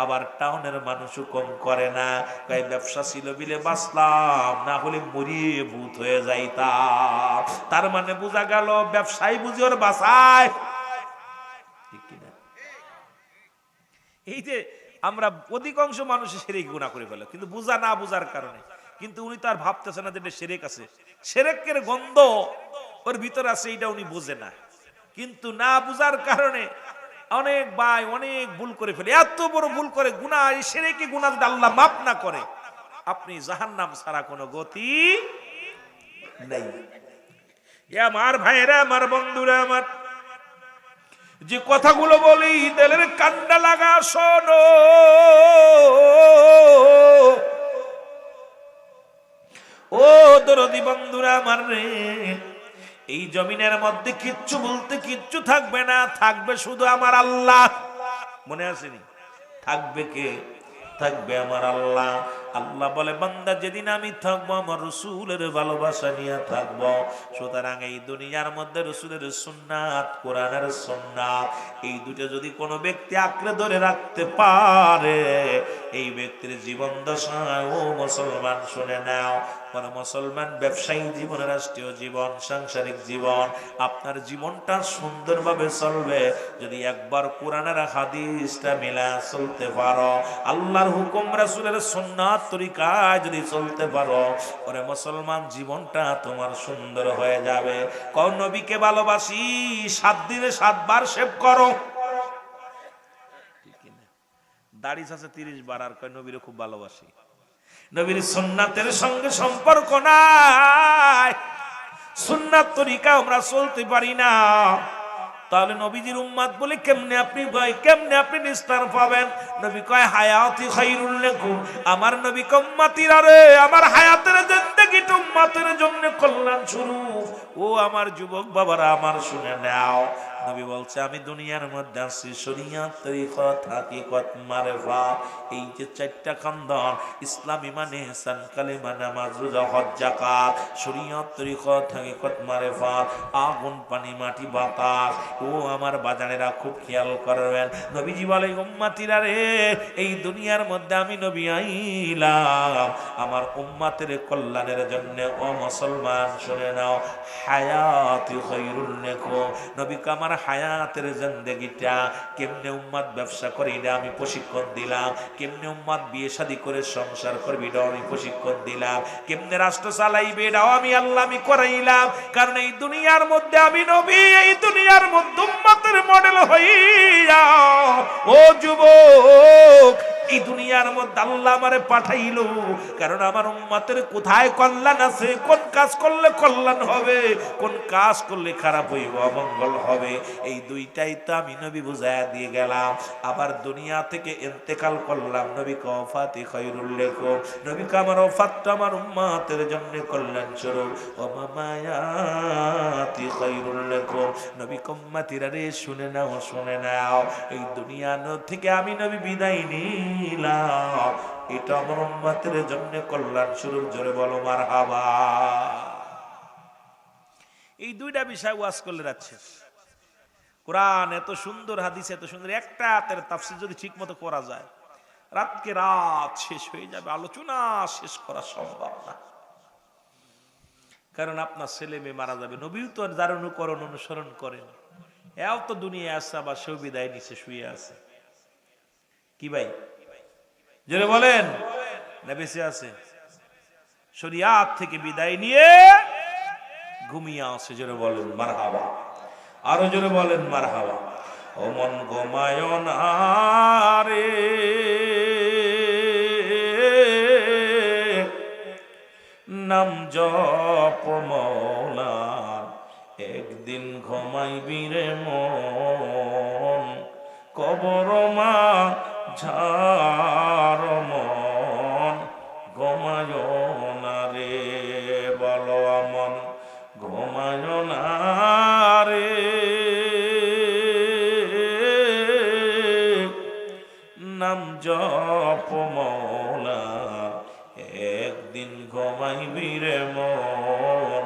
আবার টাউনের মানুষও কম করে না। তাই ব্যবসা ছিল বিলে বাঁচলাম, না হলে মরিয়ে ভূত হয়ে যাইতাম। তার মানে বোঝা গেল ব্যবসায়ী বুঝি ওর বাসায়। ঠিক কিনা? এই যে আমরা অধিকাংশ মানুষ শিরক গুনাহ করে ফেলে, কিন্তু বুঝা না বুঝার কারণে। কিন্তু উনি তার ভাবতেছে না যে শিরক আছে, শিরকের গন্ধ ওর ভিতরে আছে, এইটা উনি বোঝে না। কিন্তু না বুঝার কারণে অনেক ভাই অনেক ভুল করে ফেলে, এত বড় ভুল করে। গুনাহ, এই শিরকি গুনাহ যদি আল্লাহ মাফ না করে, আপনি জাহান্নাম ছাড়া কোনো গতি নেই। আমার ভাইরা, আমার বন্ধুরা, আমার যে কথাগুলো বলি দিলের কান্ডা লাগা শোনো। ও দরদি বন্ধুরা আমার রে, এই জমিনের মধ্যে কিচ্ছু বলতে কিচ্ছু থাকবে না, থাকবে শুধু আমার আল্লাহ। মনে আসেনি? থাকবে কে? থাকবে আমার আল্লাহ। আল্লাহ বলে, বান্দা যেদিন আমি থাকবো আমার রসুলের ভালোবাসা নিয়ে থাকবো। সুতরাং এই দুনিয়ার মধ্যে রসুলের সুন্নাত, কোরআনের সুন্নাত, এই দুটো যদি কোনো ব্যক্তি আঁকড়ে ধরে রাখতে পারে, এই ব্যক্তির জীবন দশায়, ও মুসলমান শুনে নাও, কোন মুসলমান ব্যবসায়ী জীবন, রাষ্ট্রীয় জীবন, সাংসারিক জীবন, আপনার জীবনটা সুন্দরভাবে চলবে যদি একবার কোরআনের হাদিসটা মিলা চলতে পারো, আল্লাহর হুকুম রাসূলের সুন্নাত তরিকায় যদি চলতে পারো, ওরে মুসলমান জীবনটা তোমার সুন্দর হয়ে যাবে। কোন নবীকে ভালোবাসি, 7 দিনে 7 বার শেভ করো। দাড়ি আছে 30 বার, আর কয় নবীরে খুব ভালোবাসি। নবীর সুন্নাতের সঙ্গে সম্পর্ক নাই, সুন্নাত তরিকা আমরা চলতে পারি না। তাহলে নবীজির উম্মত বলে কেমনে আপনি ভাই, কেমনে আপনি নিস্তার পাবেন? নবী কয়, হায়াতি খায়রুল লাকুম, আমার নবী উম্মতিরা রে, আমার হায়াতের জিন্দেগিটা উম্মতের জন্য কল্যাণ শুরু। ও আমার যুবক বাবারা, আমার শুনে নাও, নবী বলছে আমি দুনিয়ার মধ্যে আছি শরীয়ত, তরিকত, হাকিকত, মারিফাত, এই যে 4টা খণ্ডন, ইসলাম, ঈমান, ইহসান, কালিমা, নামাজ, রোজা, হজ, যাকাত, শরীয়ত, তরিকত, হাকিকত, মারিফাত, আগুন, পানি, মাটি, বাতাস। ও আমার বাজানেরা খুব খেয়াল করবেন, নবীজি বলে উম্মতিরা রে, এই দুনিয়ার মধ্যে আমি নবী আইলাম আমার উম্মতের কল্যাণের জন্য। ও মুসলমান শুনে নাও, হায়াতি খায়রুল লাকুম, নবীকে আমার হায়াতের জিন্দেগিটা কেমনে উম্মত ব্যবসা করে এটা আমি প্রশিক্ষণ দিলাম, কেমনে উম্মত বিয়ে শাদী করে সংসার করবে এটাও আমি প্রশিক্ষণ দিলাম, কেমনে রাষ্ট্র চালাইবে এটাও আমি আল্লাহ আমি করাইলাম। কারণ এই দুনিয়ার মধ্যে আমি নবী, এই দুনিয়ার মধ্যে উম্মতের মডেল হইয়া, ও যুবক, এই দুনিয়ার মধ্যে আল্লাহ আমারে পাঠাইলো কারণ আমার উম্মতের কোথায় কল্যাণ আছে, কোন কাজ করলে কল্যাণ হবে, কোন কাজ করলে খারাপ হইব, অমঙ্গল হবে, এই দুইটাই তো আমি নবী বুঝাইয়া দিয়ে গেলাম। আবার দুনিয়া থেকে ইন্তেকাল করলাম, নবী ওয়াফাতি খায়রুল লাকুম, নবীকে আমার ওয়াফাতটা আমার উম্মতের জন্য কল্যাণ স্বরূপ। ও মামায়াতি খায়রুল লাকুম, নবী উম্মতিরা রে শুনে নাও, শুনে নাও, এই দুনিয়া থেকে আমি নবী বিদায় নিলাম, এটা আমার উম্মতের জন্য কল্যাণ স্বরূপ। জোরে বলো মারহাবা। এই দুইটা বিষয় ওয়াজ করলে যাচ্ছে। কোরআন এত সুন্দর, হাদিস এত সুন্দর, একটা আয়াতের তাফসীর যদি ঠিক মতো করা যায়, রাতকে রাত শেষ হয়ে যাবে, আলোচনা শেষ করা সম্ভব না। কারণ আপনার ছেলে মেয়ে মারা যাবে, নবীও তো যার অনুকরণ অনুসরণ করেন, এও তো দুনিয়া আছে, আবার সেও বিদায় নিচে শুয়ে আছে। কি ভাই জোরে বলেন, না বেঁচে আছে? শরিয়াত থেকে বিদায় নিয়ে ঘুমিয়ে আছে। জোরে বলেন মারহাবা, আরো জোরে বলেন মারহাবা। ও মন ঘুমায় না রে, নাম জপ মওলার, একদিন ঘুমাইবি রে মন, কবর মা ঝার মন, ঘুমায় না রে, বলো মন ঘুমায় না রে, নাম জপ মওলার, একদিন ঘুমাইবি রে মন,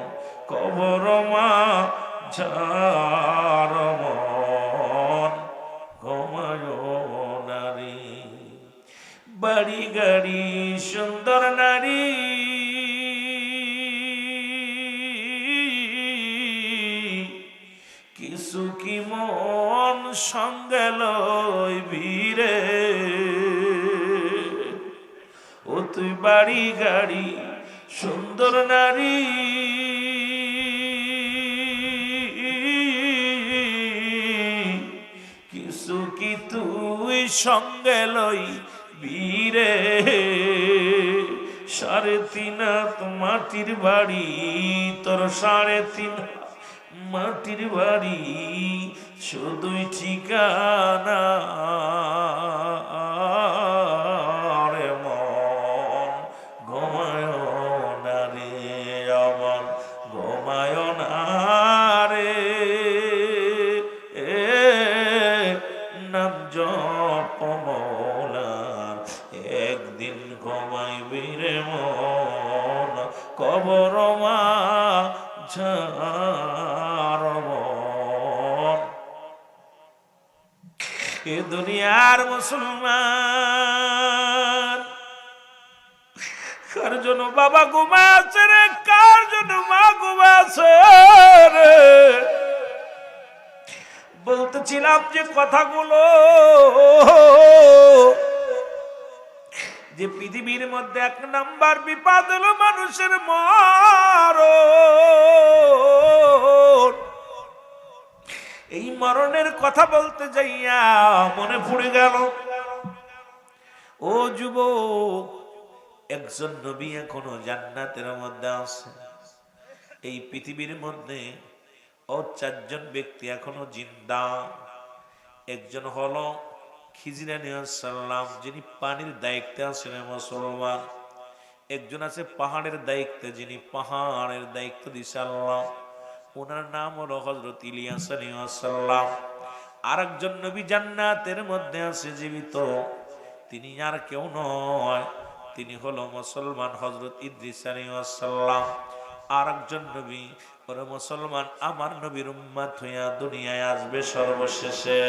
কবর মা ঝার মন, ঘুমায় না রে। বাড়ি গাড়ি সুন্দর নারী, কিছু কি মন সঙ্গে লইবি রে, ও তুই বাড়ি গাড়ি সুন্দর নারী, কিছু কি তুই সঙ্গে লইবি রে, 3.5 হাত মাটির বাড়ি তোর, 3.5 মাটির বাড়ি, শুধুই ঠিকানা রে মন, ঘুমায় না রে, আমার ঘুমায় না ছাড়ব এ দুনিয়ার মুসলমান কার জন্য বাবা ঘুমায় আছে রে, কার জন্য মা ঘুমায় আছে রে। বলতেছিলাম যে কথাগুলো, যে পৃথিবীর মধ্যে এক নাম্বার বিপদ হলো মানুষের মরণ। এই মরণের কথা বলতে যাইয়া মনে পড়ে গেল, ও যুবক, একজন নবী এখনো জান্নাতের মধ্যে আছে। এই পৃথিবীর মধ্যে ও চারজন ব্যক্তি এখনো জিন্দা। একজন হলো খিজির আলাইহিস সালাম, যিনি পানির দায়িত্বে আছেন মুসলমান। একজন আছে পাহাড়ের দায়িত্বে, যিনি পাহাড়ের দায়িত্ব দিছে আল্লাহ, ওনার নাম হলো হযরত ইলিয়াস আলাইহিস সালাম। আরেকজন নবী জান্নাতের মধ্যে আছে জীবিত, তিনি আর কেউ নয়, তিনি হলো মুসলমান হযরত ইদ্রিস আলাইহিস সালাম। আরেকজন নবী, ওরে মুসলমান, আমার নবীর উম্মত হইয়া দুনিয়ায় আসবে সর্বশেষে,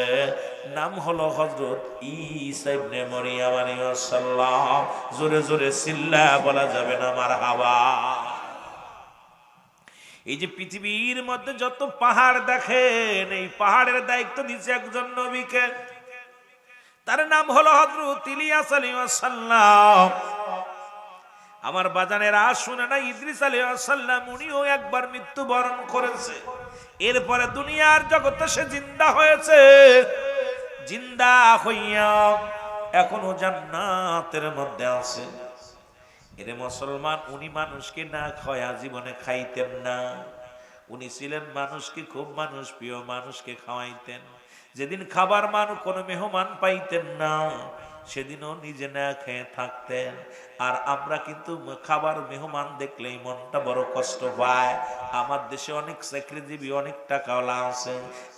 নাম হলো হযরত ঈসা ইবনে মরিয়ম আলাইহিস সালাম। জোরে জোরে চিল্লা বলা যাবে না মারহাবা। এই যে পৃথিবীর মধ্যে যত পাহাড় দেখেন, এই পাহাড়ের দায়িত্ব দিয়েছে একজন নবীকে, তার নাম হলো হযরত ইলিয়াস আলাইহিস সালাম। আমার বাজানেরা শুনে না, ইদ্রিস আলাইহিস সালাম উনিও একবার মৃত্যুবরণ করেছে, এরপরে দুনিয়ার জগতে সে জিন্দা হয়েছে। জিন্দা হইয়া এখনো জান্নাতের মধ্যে আছে। এরে মুসলমান, উনি মানুষকে না খায়া জীবনে খাইতেন না। উনি ছিলেন মানুষকে খুব মানুষ প্রিয়, মানুষকে খাওয়াইতেন। যেদিন খাবার মানুষ কোনো মেহমান পাইতেন না, সেদিনও নিজে না খেয়ে থাকতেন। আর আমরা কিন্তু খাবার মেহমান দেখলেই মনটা বড় কষ্ট পায়। আমার দেশে অনেক চাকরিজীবী, অনেক টাকাওয়ালা আছে,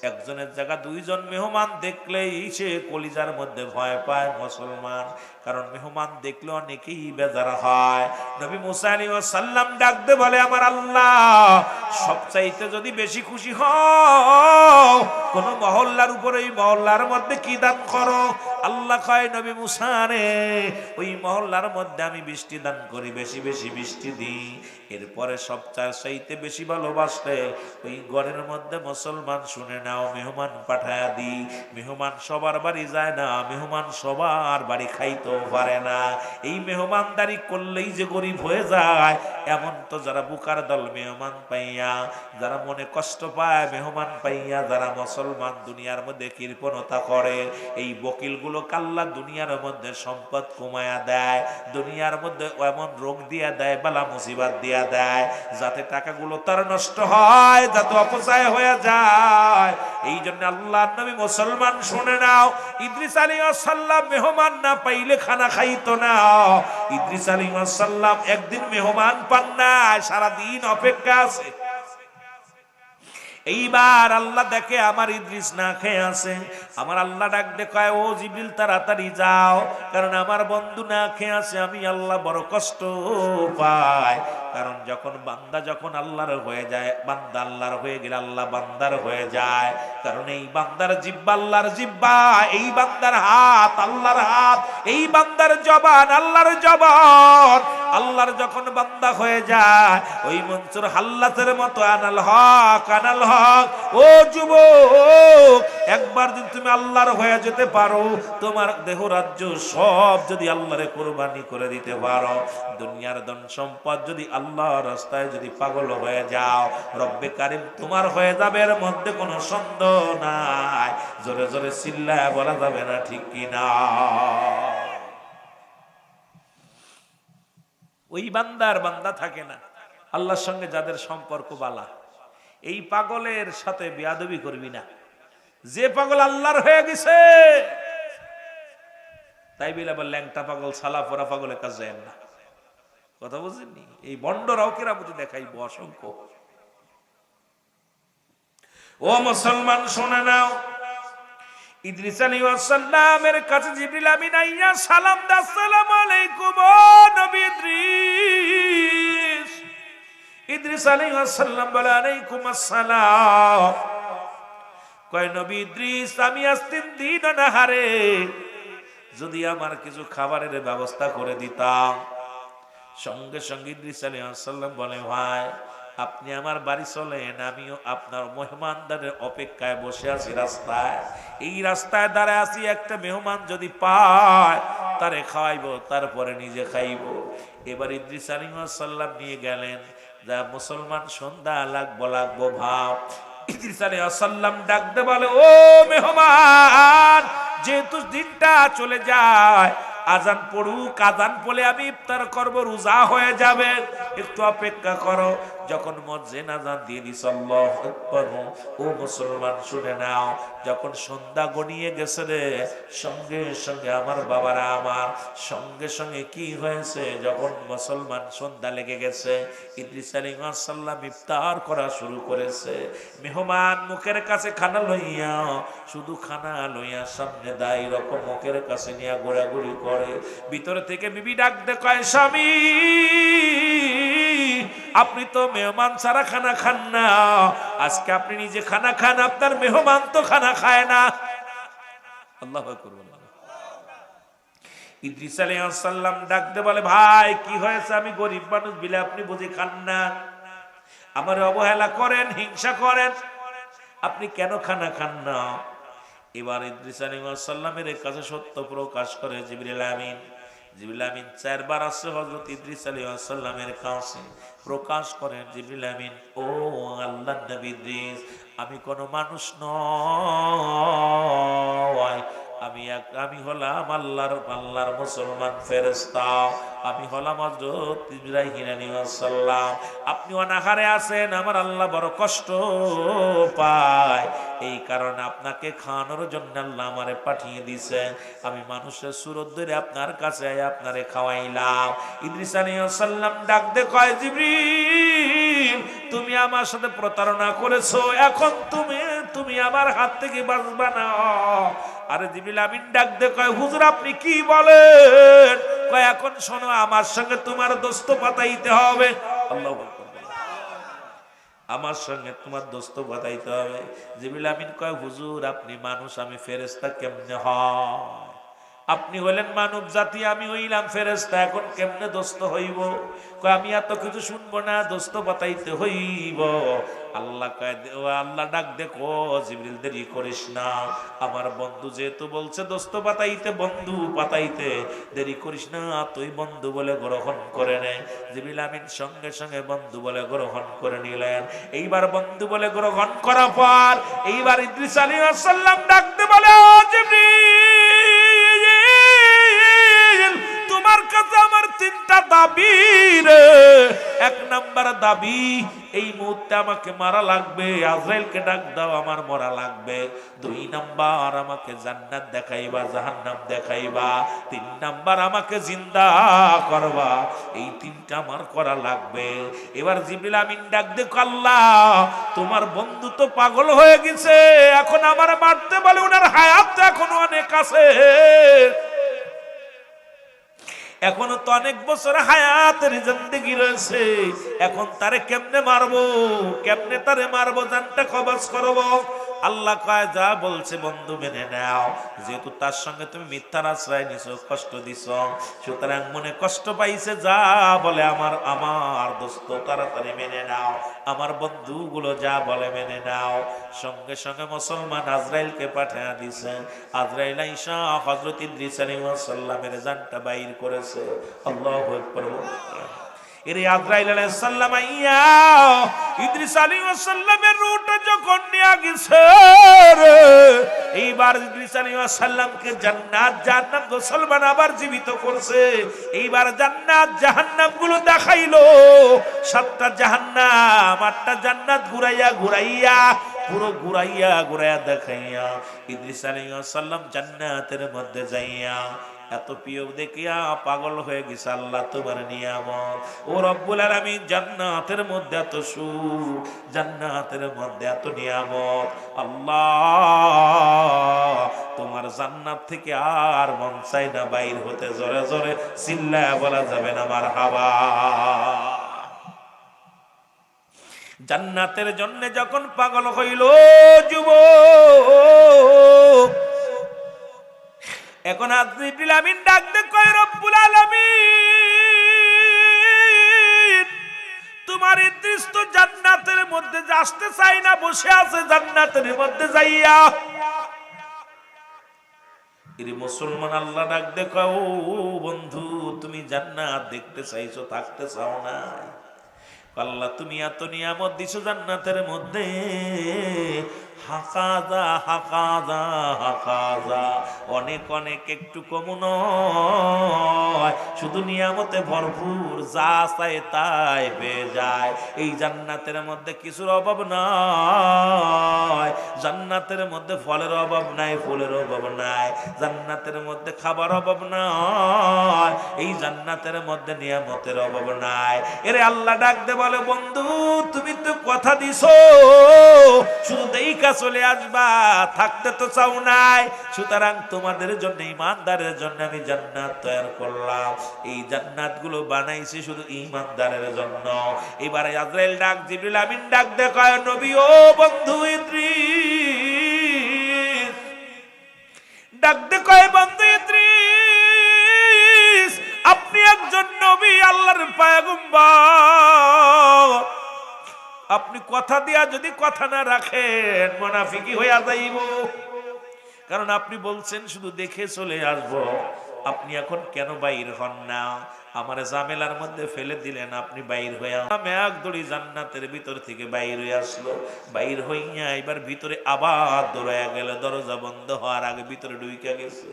একজনের জায়গা দুইজন মেহমান দেখলেই সে কলিজার মধ্যে ভয় পায় মুসলমান, কারণ মেহমান দেখলে অনেকেই বেজার হয়। নবী মুসা আলাইহিস সালাম ডাকতে বলে, আমার আল্লাহ, সবচাইতে যদি বেশি খুশি হও কোন মহল্লার উপরে, এই মহল্লার মধ্যে কি দান করো? আল্লাহ কয়, নবী মুসা রে, ওই মহল্লার মধ্যে আমি বৃষ্টি দান করি, বেশি বেশি বৃষ্টি দিই। এরপরে সবচাইতে বেশি ভালোবাসলে ওই ঘরের মধ্যে মুসলমান শুনে নাও মেহমান পাঠায়া দিই। মেহমান সবার বাড়ি যায় না, মেহমান সবার বাড়ি খাইতেও পারে না। এই মেহমানদারি করলেই যে গরিব হয়ে যায় এমন তো যারা বুকার দল মেহমান পাইয়া, যারা মনে কষ্ট পায় মেহমান পাইয়া, যারা মুসলমান দুনিয়ার মধ্যে কৃপণতা করে, এই বকিলগুলো কাল্লা দুনিয়ার মধ্যে সম্পদ কমায়া দেয়, দুনিয়ার মধ্যে এমন রোগ দিয়া দেয়, বালা মুসিবত দিয়া দেয়, যাতে টাকাগুলো তার নষ্ট হয়, যাতে অপচয় হয়ে যায়। এই জন্য আল্লাহর নবী মুসলমান শুনে নাও, ইদ্রিস আলাইহিস সালাম মেহমান না পাইলে খানা খাইতো না। ইদ্রিস আলাইহিস সালাম একদিন মেহমান পান না, সারাদিন অপেক্ষা আছে। এইবার আল্লাহ দেখে আমার ইদ্রিস না খেয়ে আছে, আমার আল্লাহ ডাক দেখায়, ও জিবরিল তাড়াতাড়ি যাও, কারণ আমার বন্ধু না খেয়ে আছে, আমি আল্লাহ বড় কষ্ট পাই। কারণ যখন বান্দা যখন আল্লাহর হয়ে যায়, বান্দা আল্লাহর হয়ে গেলে আল্লাহ বান্দার হয়ে যায়। কারণ এই বান্দার জিহ্বা আল্লাহর জিহ্বা, এই বান্দার হাত আল্লাহর হাত, এই বান্দার জবান আল্লাহর জবান। আল্লাহর যখন বান্দা হয়ে যায়, ওই মনসুর হাল্লাতের মতো আনাল হক আনাল হক। ও যুবক, একবার যদি তুমি আল্লাহর হয়ে যেতে পারো, তোমার দেহ রাজ্য সব যদি আল্লাহরে কুরবানি করে দিতে পারো, দুনিয়ার ধন সম্পদ যদি আল্লাহর রাস্তায় যদি পাগল হয়ে যাও, রব্বে কারিম তোমার হয়ে যাবে, এর মধ্যে কোনো সন্দেহ নাই। জোরে জোরে চিল্লায় বলা যাবে না ঠিক কিনা? ওই বান্দার বান্দা থাকে না, আল্লাহর সঙ্গে যাদের সম্পর্ক বালা, এই পাগলের সাথে বেয়াদবি করবি না। যে পাগল আল্লাহর হয়ে গেছে, তাই বলে আবার ল্যাংটা পাগল সালা পরা পাগলের কাজ যায় না। কথা বুঝেননি? এই বন্ডরাও কেরামতি দেখাইব অসংখ্য। ও মুসলমান শুনে নাও, ইদ্রিস আলাইহিস সালামের কাছে জিবরিল আমিন আইয়া সালাম দা, আসসালামু আলাইকুম ও নবী ইদ্রিস। ইদ্রিস আলাইহিস সালাম বলে আলাইকুম আসসালাম। কয় নবী ইদ্রিস, আমি আজ 3 দিন অনাহারে, যদি আমার কিছু খাবারের ব্যবস্থা করে দিতাম। সঙ্গে সঙ্গে ইদ্রিস আলাইহিস সালাম বলে ভাই আপনি আমার বাড়ি চলেন, আমিও আপনার মেহমানদারের অপেক্ষায় বসে আছি রাস্তায়। এই রাস্তায় দাঁড়ায় আছি, একটা মেহমান যদি পায় তারে খাওয়াইবো, তারপরে নিজে খাইব। এবার ইদ্রিস আলাইহিস সালাম নিয়ে গেলেন, যা মুসলমান সন্ধ্যা লাগবো ভাব। ইদ্রিস আলাইহিস সালাম ডাকতে বলে ও মেহমান, যেহেতু দিনটা চলে যায়, আজান পড়ুক, আজান পড়লে আমি ইফতার করব, রোজা হয়ে যাবে, একটু অপেক্ষা করো। যখন মুয়াজ্জিন আজান দিয়ে দিছে আল্লাহু আকবার, ও মুসলমান শুনে নাও, যখন সন্ধ্যা গড়িয়ে গেছে রে, সঙ্গে সঙ্গে আমার বাবারা আমার, সঙ্গে সঙ্গে কি হয়েছে, যখন মুসলমান সন্ধ্যা লেগে গেছে, ইদ্রিস আলাইহিস সালাম ইফতার করা শুরু করেছে। মেহমান মুখের কাছে খানা লইয়া, শুধু খানা লইয়া সামনে দাই রকম মুখের কাছে নিয়ে ঘোরাঘুরি করে। ভিতর থেকে বিবি ডাক দে, কয় স্বামী আপনি তো মেহমান ছাড়া খানা খান না, আজকে আপনি নিজে খানা খান, আপনার মেহমান তো খানা খায় না। আল্লাহু আকবার। ইদ্রিস আলাইহিস সালাম ডাক দে বলে ভাই কি হয়েছে, আমি গরিব মানুষ বিলে আপনি বুঝি খান না, আমার অবহেলা করেন, হিংসা করেন, আপনি কেন খানা খান না? এবার ইদ্রিস আলাইহিস সালামের কাছে সত্য প্রকাশ করে জিবরিল আমিন। জিবরিল আমিন 4 বার আসছে হযরত ইদ্রিস আলাইহিস সালামের কাছে, প্রকাশ করেন জিবরিল আমিন, ও আল্লাহর নবী ইদ্রিস, আমি কোন মানুষ নয়, আমি হলাম আল্লাহর মুসলমান ফেরেশতা, আমি হলাম হযরত ইব্রাহিম আলাইহিস সালাম। আপনি অনাহারে আছেন, আমার আল্লাহ বড় কষ্ট পায়, এই কারণে আপনাকে খাওয়ানোর জন্য আল্লাহ আমারে পাঠিয়ে দিয়েছে, আমি মানুষের সুরত ধরে আপনার কাছে আপনারে খাওয়াইলাম। ইদ্রিস আলাইহিস সালাম ডাক দে কয় জিবরিল, তুমি আমার সাথে প্রতারণা করেছো, এখন তুমি আমার হাত থেকে বাঁচবা না। আরে জিবরিল আমিন ডাক দে কয় হুজুর আপনি কি বলেন? কয় এখন শোনো, আমার সঙ্গে তোমার দোস্ত পাতাইতে হবে। আল্লাহু আকবার। আমার সঙ্গে তোমার দোস্ত বাতাইতে হবে। জিবরিল আমিন কয় হুজুর আপনি মানুষ, আমি ফেরেশতা, কেমনে হয়? আপনি হলেন মানব জাতি, আমি হইলাম ফেরেশতা, এখন কেমনে দোস্ত হইব? কয় আমি এত কিছু শুনবো না, দোস্ত বাতাইতে হইব। আল্লাহ কয়, আল্লাহ ডাক দেখো জিবরিল দেরি করিস না, আমার বন্ধু যেহেতু বলছে দোস্ত বাতাইতে, বন্ধু পাতাইতে, দেরি করিস না, তুই বন্ধু বলে গ্রহণ করে নে। জিবরিল আমিন সঙ্গে সঙ্গে বন্ধু বলে গ্রহণ করে নিলেন। এইবার বন্ধু বলে গ্রহণ করার পর এইবার ইদ্রিস আলাইহিস সালাম ডাকতে বলে, ও জিবরিল, তোমার কাছে আমার 3টা দাবি রে। 1 নাম্বার দাবি, এই মুহূর্তে আমাকে মারা লাগবে, আজরাইলকে ডাক দাও, আমার মরা লাগবে। 2 নাম্বার, আমাকে জান্নাত দেখাইবা, জাহান্নাম দেখাইবা। 3 নাম্বার, আমাকে জিন্দা করবা। এই 3টা আমার করা লাগবে। এবার জিবরিল আমিন ডাক দেখো, আল্লাহ তোমার বন্ধু তো পাগল হয়ে গেছে, এখন আমার মারতে বলে, ওনার হায়াত তো এখনো অনেক আছে, এখনো তো অনেক বছর হায়াতের জিন্দেগি রয়েছে, এখন তারে কেমনে মারবো, কেমনে তারে মারবো, জানটা কবজ করবো। আল্লাহ কয় যা বলছে বন্ধু মেনে নাও, যেহেতু তার সঙ্গে তুমি মিথ্যার আশ্রয় নিছো, কষ্ট দিছ, সুতরাং মনে কষ্ট পাইছে, যা বলে আমার দোস্ত তাড়াতাড়ি মেনে নাও, আমার বন্ধুগুলো যা বলে মেনে নাও। সঙ্গে সঙ্গে মুসলমান আজরাইলকে পাঠিয়ে দিছে। আজরাইল আইসা হযরত ইদ্রিস আলাইহিস সালামের জানটা বাইর করেছে। আল্লাহু আকবার। এর আজরাইল আলাইহিস সালাম আইয়া ইদ্রিস আলাইহিস সালামের রূহটা যখন নিয়ে গেছে, এইবার ইদ্রিস আলাইহিস সালামকে জান্নাত জাহান্নাম মুসলমান আবার জীবিত করছে। এইবার জান্নাত জাহান্নাম গুলো দেখাইলো, 7টা জাহান্নাম 8টা জান্নাত ঘুরাইয়া পুরো ঘুরাইয়া দেখাইয়া ইদ্রিস আলাইহিস সালাম জান্নাতের মধ্যে যাইয়া এত প্রিয় দেখিয়া পাগল হয়ে গেছে। আল্লাহ তোমার নিয়ামত, ও রব্বুল আলামিন, জান্নাতের মধ্যে এত সুখ, জান্নাতের মধ্যে এত নিয়ামত, আল্লাহ তোমার জান্নাত থেকে আর মন চাই না বাইর হতে। জোরে জোরে চিল্লায়া বলা যাবে না মারহাবা। জান্নাতের জন্য যখন পাগল হইল যুবক, এখন জিবরিল আমিন ডাক দে কয় রব্বুল আলামিন, তোমার ইদ্রিস তো জান্নাতের মধ্যে আসতে চাই না, বসে আছে জান্নাতের মধ্যে যাইয়া। এর মুসলমান আল্লাহ ডাক দে কয় ও বন্ধু, তুমি জান্নাত দেখতে চাইছো, থাকতে চাও না? আল্লাহ তুমি এত নিয়ামত দিছো জান্নাতের মধ্যে, হাকাজা হাকাজা হাকাজা, অনেক অনেক একটু কম নয়, শুধু নিয়ামতে ভরপুর, যা চায় তাই পেয়ে যায়। এই জান্নাতের মধ্যে কিছুর অভাব নাই, জান্নাতের মধ্যে ফলের অভাব নাই, ফুলের অভাব নাই, জান্নাতের মধ্যে খাবার অভাব নাই, এই জান্নাতের মধ্যে নিয়ামতের অভাব নাই। এরে আল্লাহ ডাক দে বলে বন্ধু, তুমি তো কথা দিছো শুধু দেইকা চলে আসবা, থাকতে তো চাও নাই, সুতরাং তোমাদের জন্য, ঈমানদারের জন্য আমি জান্নাত তৈরি করলাম। এই জান্নাত গুলো বানাইছি শুধু ঈমানদারের জন্য। এবারে আজরাইল ডাক, জিবরিল আমিন ডাক দে কয় নবী ও বন্ধু ইদ্রিস, ডাক দে কয় বন্ধু ইদ্রিস, আপনি একজন নবী, আল্লাহর পয়গম্বর, আপনি কথা দিয়া যদি কথা না রাখেন মুনাফিকি হইয়া যাইব। কারণ আপনি বলছেন শুধু দেখে চলে আসব, আপনি এখন কেন বাইর হন না? আমার জামেলার মধ্যে ফেলে দিলেন, আপনি বাইর হইয়া এক দড়ি জান্নাতের ভিতর থেকে বাইর হয়ে আসলো। বাইর হইয়া এবার ভিতরে আবার দৌড়াইয়া গেল, দরজা বন্ধ হওয়ার আগে ভিতরে ঢুইকা গেছে।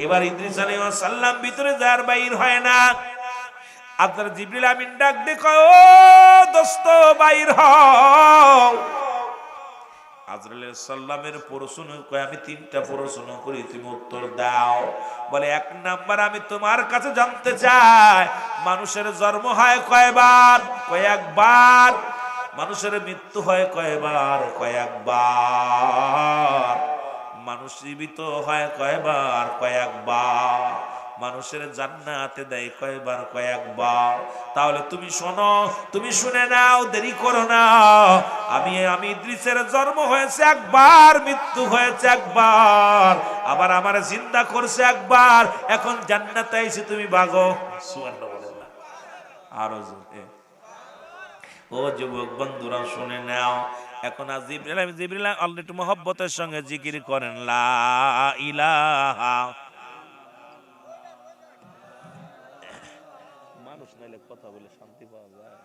এবার ইদ্রিস আলাইহিস সালাম ভিতরে যার বাইর হয় না। আপনার জিবরিল আমিন ডাক দে কয় ও দোস্ত বাইর হও। আজরাইল সাল্লামের প্রশ্ন কয় আমি তিনটা প্রশ্ন করি, তুমি উত্তর দাও। বলে এক নাম্বার, আমি তোমার কাছে জানতে চাই মানুষের জন্ম হয় কয়বার? কয়েকবার। মানুষের মৃত্যু হয় কয়বার? কয়েকবার। মানুষ জীবিত হয় কয়বার? কয়েকবার। মানুষের জান্নাতে দেয় কয়বার? কয়েকবার। তাহলে তুমি শোনো, তুমি শুনে নাও, দেরি করো না। আমি ইদ্রিসের জন্ম হয়েছে একবার, মৃত্যু হয়েছে একবার, আবার আমার জিন্দা করছে একবার, এখন জান্নাতে এসে তুমি ভাগো। সুবহানাল্লাহ। আরো জোরে। ও যুবক বন্ধুরা শুনে নাও, এখন আজ জিবরিল আল্লাহ একটু মহব্বতের সঙ্গে জিকির করেন লা ইলাহা। মানুষ নাইলে কথা বলে শান্তি পাওয়া যায়?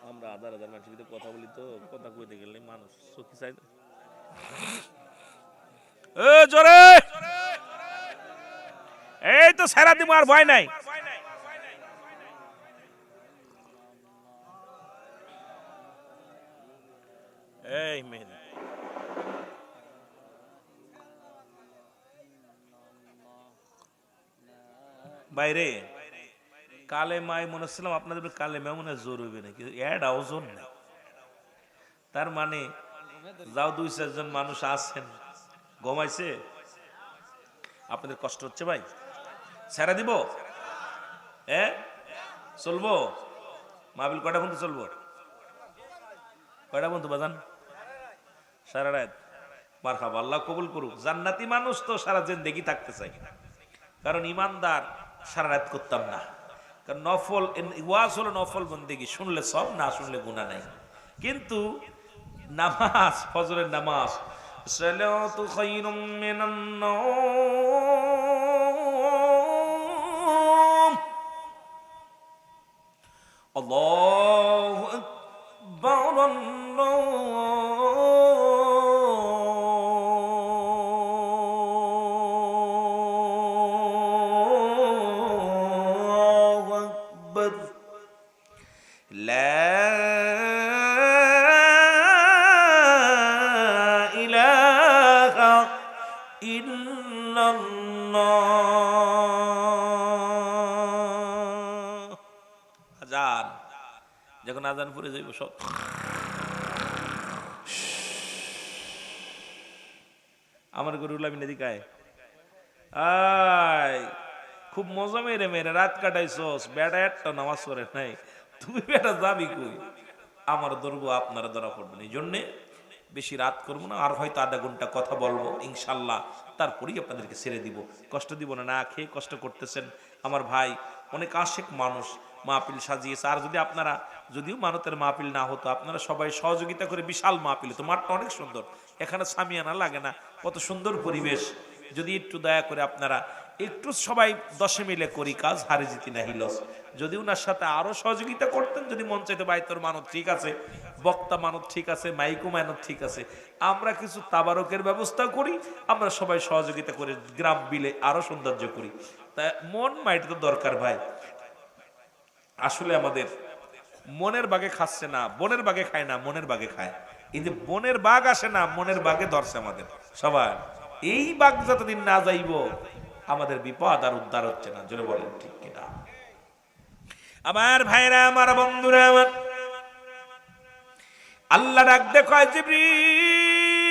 আমরা হাজার হাজার মানুষের ভিতরে কথা বলি, তো কথা কইতে গেলে মানুষ চোখে চাই। জোরে এই তো সারা দিন আর ভয় নাই। এই মেয়ে বাইরে কালে মাই মনে ছিলাম আপনাদের কালে মা মনে জোর হইবে নাকি, এডাও জোর না। তার মানে যাও দুই চারজন মানুষ আছেন, ঘুমাইছে, আপনাদের কষ্ট হচ্ছে ভাই, ছেড়ে দিব? চলবো? মাহফিল কয়টা বন্ধু চলবো? কয়টা বন্ধু বাজান? সারা রাত। মারহাবা, আল্লাহ কবুল করুক। জান্নাতি মানুষ তো সারা জিন্দেগি থাকতে চাই, কারণ ইমানদার সারা রাত করতাম না। কারণ নফল ওয়াজ হলো নফল বন্দেগি, শুনলে সব, না শুনলে গুনাহ নাই। কিন্তু নামাজ, ফজরের নামাজ, সালাতু খায়রুম মিনান নাওম, আল্লাহু আকবার, আল্লাহু আকবার, লা ইলাহা ইল্লাল্লাহ। আজান যখন আজান পড়ে যাইব, সব আমার গরুল আমি দিকায় আয় খুব মজা মেরে মেরে রাত কাটাইছস, বেড়া একটা নামাজ পড়ে নাই, তুমি বেটা যাবি কই, আমার ধরবো আপনারা ধরা পড়বেন। এই জন্যে বেশি রাত করবো না, আর হয়তো আধা ঘন্টা কথা বলবো ইনশাল্লাহ, তারপরেই আপনাদেরকে ছেড়ে দিব। কষ্ট দিব না, না খেয়ে কষ্ট করতেছেন আমার ভাই, অনেক আশেক মানুষ মাহফিল সাজিয়েছে। আর যদি আপনারা, যদিও মানতের মাহফিল না হতো, আপনারা সবাই সহযোগিতা করে বিশাল মাহফিল হতো। মাঠটা অনেক সুন্দর, এখানে সামিয়ানা লাগে না, কত সুন্দর পরিবেশ। যদি একটু দয়া করে আপনারা একটু সবাই 10 মিলে করি কাজ, হারে জিতি না হিলস। যদি উনার সাথে আরো সহযোগিতা করতেন, যদি মন চাইতে ভাই তোর মানত ঠিক আছে, বক্তা মানত ঠিক আছে, মাইকো মানত ঠিক আছে, আমরা কিছু তাবারকের ব্যবস্থা করি, আমরা সবাই সহযোগিতা করে গ্রাম বিলে আরো সৌন্দর্য করি। তা মন মাইট তো দরকার ভাই। আসলে আমাদের মনের বাগে খাচ্ছে না, বনের বাগে খায় না, মনের বাগে খায়। এই যে বনের বাঘ আসে না, মনের বাগে ধরছে আমাদের সবার। এই বাঘ যতদিন না যাইব, আমাদের বিপদ আর উদ্ধার হচ্ছে না। জোরে বলেন ঠিক কিনা? আমার ভাইরা, আমার বন্ধুরা, আমার আল্লাহ ডাক দে কয়, জিবরিল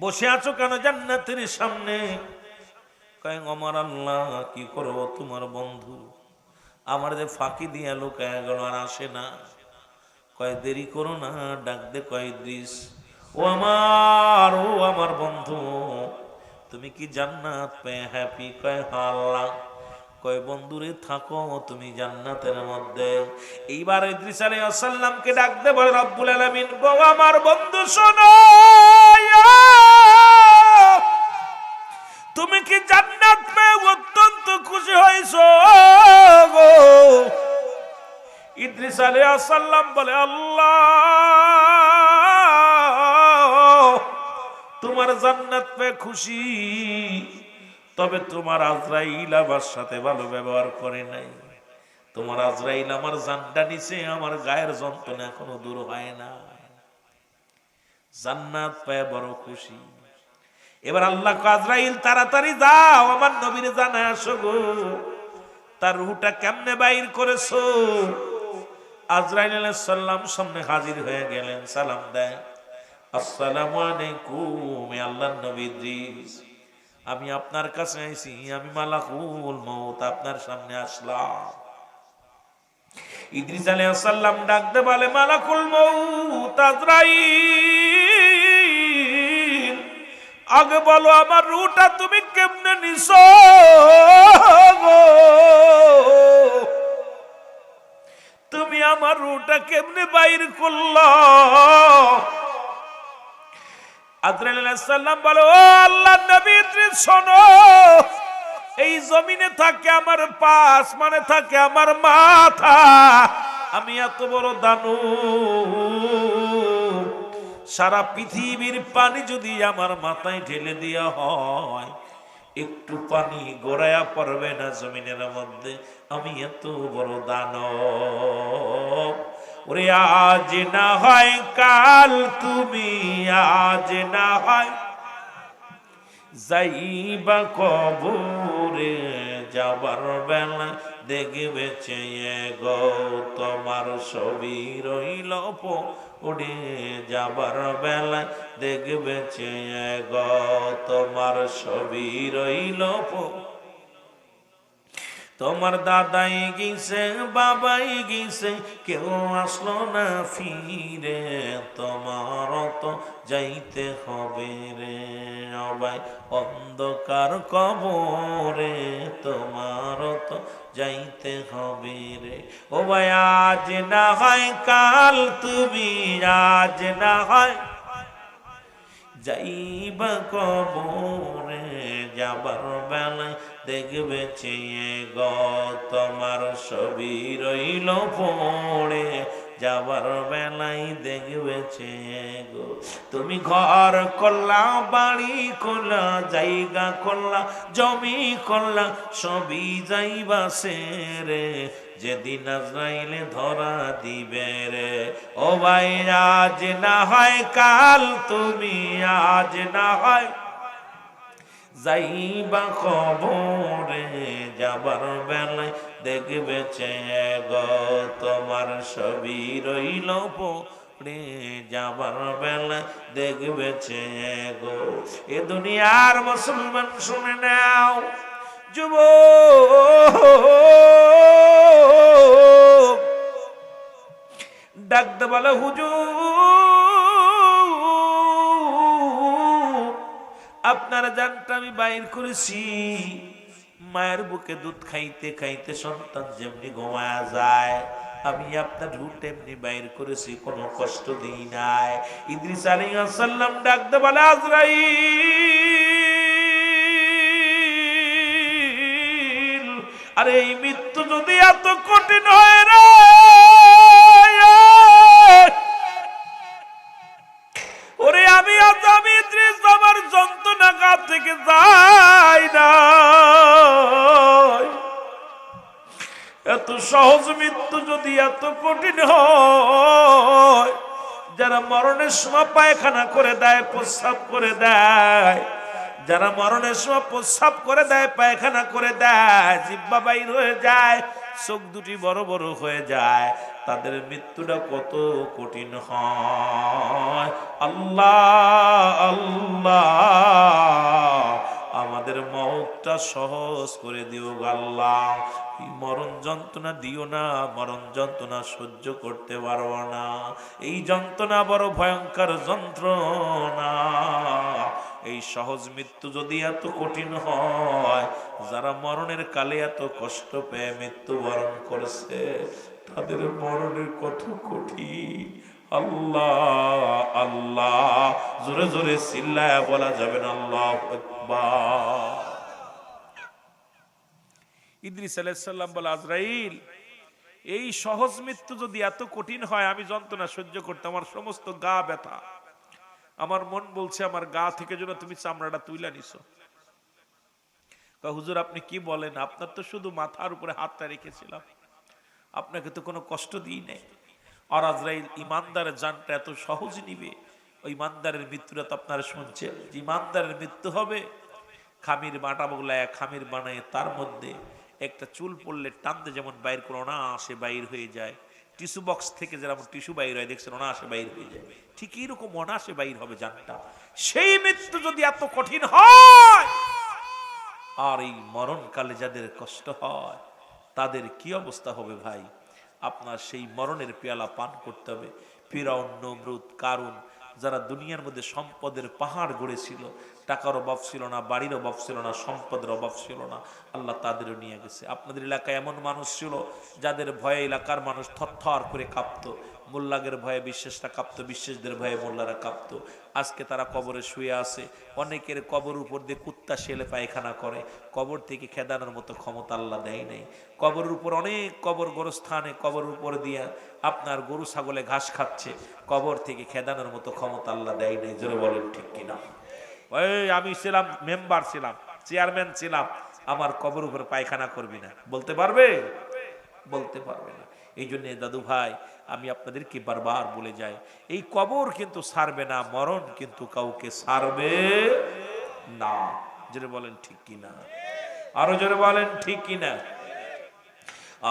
বসে আছো কেন জান্নাতের সামনে? কয় আমার আল্লাহ, কি করব, তোমার বন্ধু আমার যে ফাঁকি দিয়া লুকায় গেল, আর আসে না। কয় দেরি করো না, ডাক দে কয় ইদ্রিস, ও আমার বন্ধু, তুমি কি জান্নাত পেয়ে হ্যাপি? কয় হ্যাঁ আল্লাহ। কয় বন্ধুরে থাকো তুমি জান্নাতের মধ্যে। এইবার ইদ্রিস আলাইহিস সালামকে ডাক দে বলে, রব্বুল আলামিন গো আমার বন্ধু শোনো, তুমি কি জান্নাত পেয়ে অত্যন্ত খুশি হয়েছো গো? ইদ্রিস আলাইহিস সালাম বলে, আল্লাহ তোমার জান্নাত পেয়ে খুশি, তবে তোমার আজরাইল আমার সাথে ভালো ব্যবহার করে নাই। তোমার আজরাইল আমার জানটা নিছে, আমার গায়ের যন্ত্রণা এখনো দূর হয় না। জান্নাত পেয়ে বড় খুশি। এবার আল্লাহ আজরাইল তাড়াতাড়ি যাও, আমার নবীর জানায় আসো গো, তার রূহটা কেমনে বাইর করেছো? আজরাইল আলাইহিস সালাম সামনে হাজির হয়ে গেলেন, সালাম দেয়, আসসালামু আলাইকুম আল্লাহর নবী ইদ্রিস, আমি আপনার কাছে আইছি, আমি মালাকুল মউত আপনার সামনে আসলাম। ইদ্রিস আলাইহিস সালাম ডাকতে বলে, মালাকুল মউত আজরাইল, আগে বলো আমার রূহটা তুমি কেমনে নিছো গো? তুমি আমার রূহটা কেমনে বাইর করলা? আজরাইল আলাইহিস সালাম বলে, ও আল্লাহর নবী ইদ্রিস শোনো, এই জমিনে থাকে আমার পাশ, মানে থাকে আমার মাথা। আমি এত বড় দানু, সারা পৃথিবীর পানি যদি আমার মাথায় ঢেলে দেওয়া হয়, একটু পানি গড়াইয়া পড়বে না জমিনের মধ্যে। আমি এত বড় দানব। ওরে আজ না হয় কাল তুমি, আজ না হয় যাইবা কবরে, যাবার বেলা দেখবে চেয়ে গো, তোমার ছবি রইল পড়ে, যাবার বেলা দেখবে চেয়ে গো, তোমার ছবি রইল পড়ে। তোমার দাদাই গেছে, বাবাই গেছে, কেউ আসলো না ফিরে, তোমার তো যাইতে হবে রে সবাই অন্ধকার কবরে, তোমার তো যাইতে হবে রে। ও ভাই আজ না হয় কাল তুমি, আজ না হয় যাইবা কবরে, যাবার বেলায় দেখবে চেয়ে গো, তোমার ছবি রইল পড়ে, যাবার বেলায় দেখবে চেয়ে গো। তুমি ঘর করলা, বাড়ি করলা, জায়গা করলা, জমি করলা, সবই যাইবা সেরে, যেদিন আজরাইলে ধরা দিবে রে। ও ভাই আজ না হয় কাল তুমি, আজ না হয় যাইবা কবরে, যাবার বেলায় দেখবে চেয়ে গো, তোমার ছবি রইল পড়ে, যাবার বেলায় দেখবে চেয়ে গো। এ দুনিয়ার মুসলমান শুনে নাও, যুবক ডাকতে বলে, হুজুর আপনার জানটা আমি বাইর করেছি। মায়ের বুকে দুধ খাইতে খাইতে সন্তান যেমনি ঘুমায়া যায়, আমি আপনার রুট এমনি বাইর করেছি, কোনো কষ্ট দিই নাই। ইদ্রিস আলাইহিস সালাম ডাকতে বলে, আজরাইল আরে এই মৃত্যু যদি এত কঠিন হয় রে, ওরে আমি ইদ্রিস আমার যন্ত্রণা গা থেকে যায় না। এত সহজ মৃত্যু যদি এত কঠিন হয়, যারা মরণের সময় পায়খানা করে দেয়, প্রস্রাব করে দেয়, যারা মরণের সময় প্রস্রাব করে দেয়, পায়খানা করে দেয়, জিহ্বা বাইর হয়ে যায়, চোখ দুটি বড় বড় হয়ে যায়, তাদের মৃত্যুটা কত কঠিন হয়। আল্লাহ আল্লাহ আমাদের মওতটা সহজ করে দিও আল্লাহ। মরণ যন্ত্রণা দিও না, মরণ যন্ত্রণা সহ্য করতে পারবো না। এই যন্ত্রণা বড় ভয়ঙ্কর যন্ত্রণা। এই সহজ মৃত্যু যদি এত কঠিন হয়, যারা মরণের কালে এত কষ্ট পেয়ে মৃত্যুবরণ করেছে, তাদের মরণের কত কঠিন। আল্লাহ আল্লাহ জোরে জোরে চিল্লায়া বলা যাবে না আল্লাহু আকবার। ইদ্রিস আলাইহিস সালাম বলে, আজরাইল এই সহজ মৃত্যু যদি এত কঠিন হয়, আমি যন্ত্রণা সহ্য করতে, আমার সমস্ত গা ব্যথা, আমার মন বলছে আমার গা থেকে যেন তুমি চামড়াটা তুইলা নিছো। হুজুর আপনি কি বলেন, আপনার তো শুধু মাথার উপরে হাতটা রেখেছিলাম, আপনাকে তো কোনো কষ্ট দিই নাই। আর আজরাইল ইমানদারের জানটা এত সহজ নিবে? ওই ইমানদারের মৃত্যুটা তো আপনারা শুনছেন, ইমানদারের মৃত্যু হবে খামির বাটা বগলায়, খামির বানায় তার মধ্যে একটা চুল পড়লে টানতে যেমন বাইর করে অনায়াসে বাইর হয়ে যায়, টিস্যু বক্স থেকে যেমন টিস্যু বাইর হয় দেখছেন অনায়াসে বাইর হয়ে যায়, ঠিক এইরকম অনায়াসে বাইর হবে জানটা। সেই মৃত্যু যদি এত কঠিন হয়, আর এই মরণকালে যাদের কষ্ট হয় তাদের কি অবস্থা হবে ভাই? আপনার সেই মরণের পেয়ালা পান করতে হবে। ফিরআউন, নমরুদ, কারুন, যারা দুনিয়ার মধ্যে সম্পদের পাহাড় গড়েছিল, টাকার অভাব ছিল না, বাড়ির অভাব ছিল না, সম্পদের অভাব ছিল না, আল্লাহ তাদেরও নিয়ে গেছে। আপনাদের এলাকায় এমন মানুষ ছিল যাদের ভয়ে এলাকার মানুষ থরথর করে কাঁপতো, মোল্লাদের ভয়ে বিশ্বাসটা কাঁপতো, বিশ্বাসদের ভয়ে মোল্লারা কাঁপতো। আজকে তারা কবরে শুয়ে আছে, অনেকের কবর উপর দিয়ে কুত্তা শেলে পায়খানা করে, কবর থেকে খেদানোর মতো ক্ষমতা আল্লাহ দেয় নাই। কবরের উপর অনেক কবর গোরস্থানে কবর উপর দিয়া আপনার গরু ছাগলে ঘাস খাচ্ছে, কবর থেকে খেদানোর মতো ক্ষমতা আল্লাহ দেয় নাই। জোরে বলেন ঠিক কিনা? ওই আমি ছিলাম মেম্বার, ছিলাম চেয়ারম্যান, ছিলাম, আমার কবর উপর পায়খানা করবি না, বলতে পারবে? বলতে পারবে না। এই জন্য দাদু ভাই আমি আপনাদেরকে বারবার বলে যাই, এই কবর কিন্তু ছাড়বে না, মরণ কিন্তু কাউকে ছাড়বে না। জোরে বলেন ঠিক কিনা? আরো জোরে বলেন ঠিক কিনা?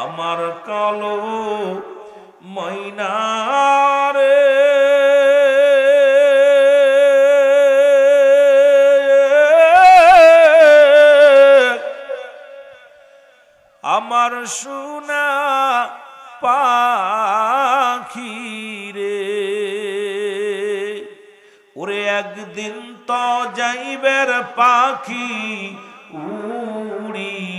আমার কালো ময়না রে আমার সোনা পাখি রে, ওরে একদিন তো যাইবের পাখি উড়িয়া,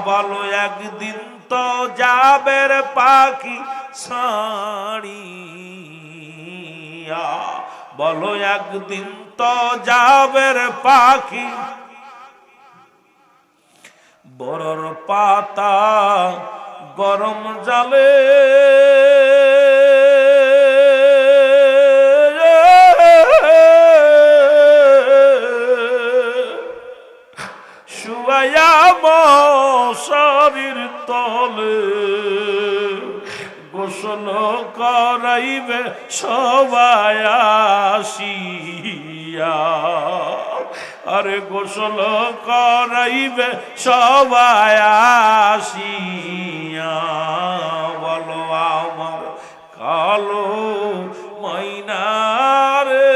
বলো একদিন তো যাবের পাখি ছাড়িয়া, বলো একদিন তো যাবের পাখি। বরর পাতা গরম জালে শুয়ায়া মশারির তলে গোসল করাইবে সবাই আসিয়া, আরে গোসল করাইবে সবাই আসিয়া, বলো আমার কালো ময়না রে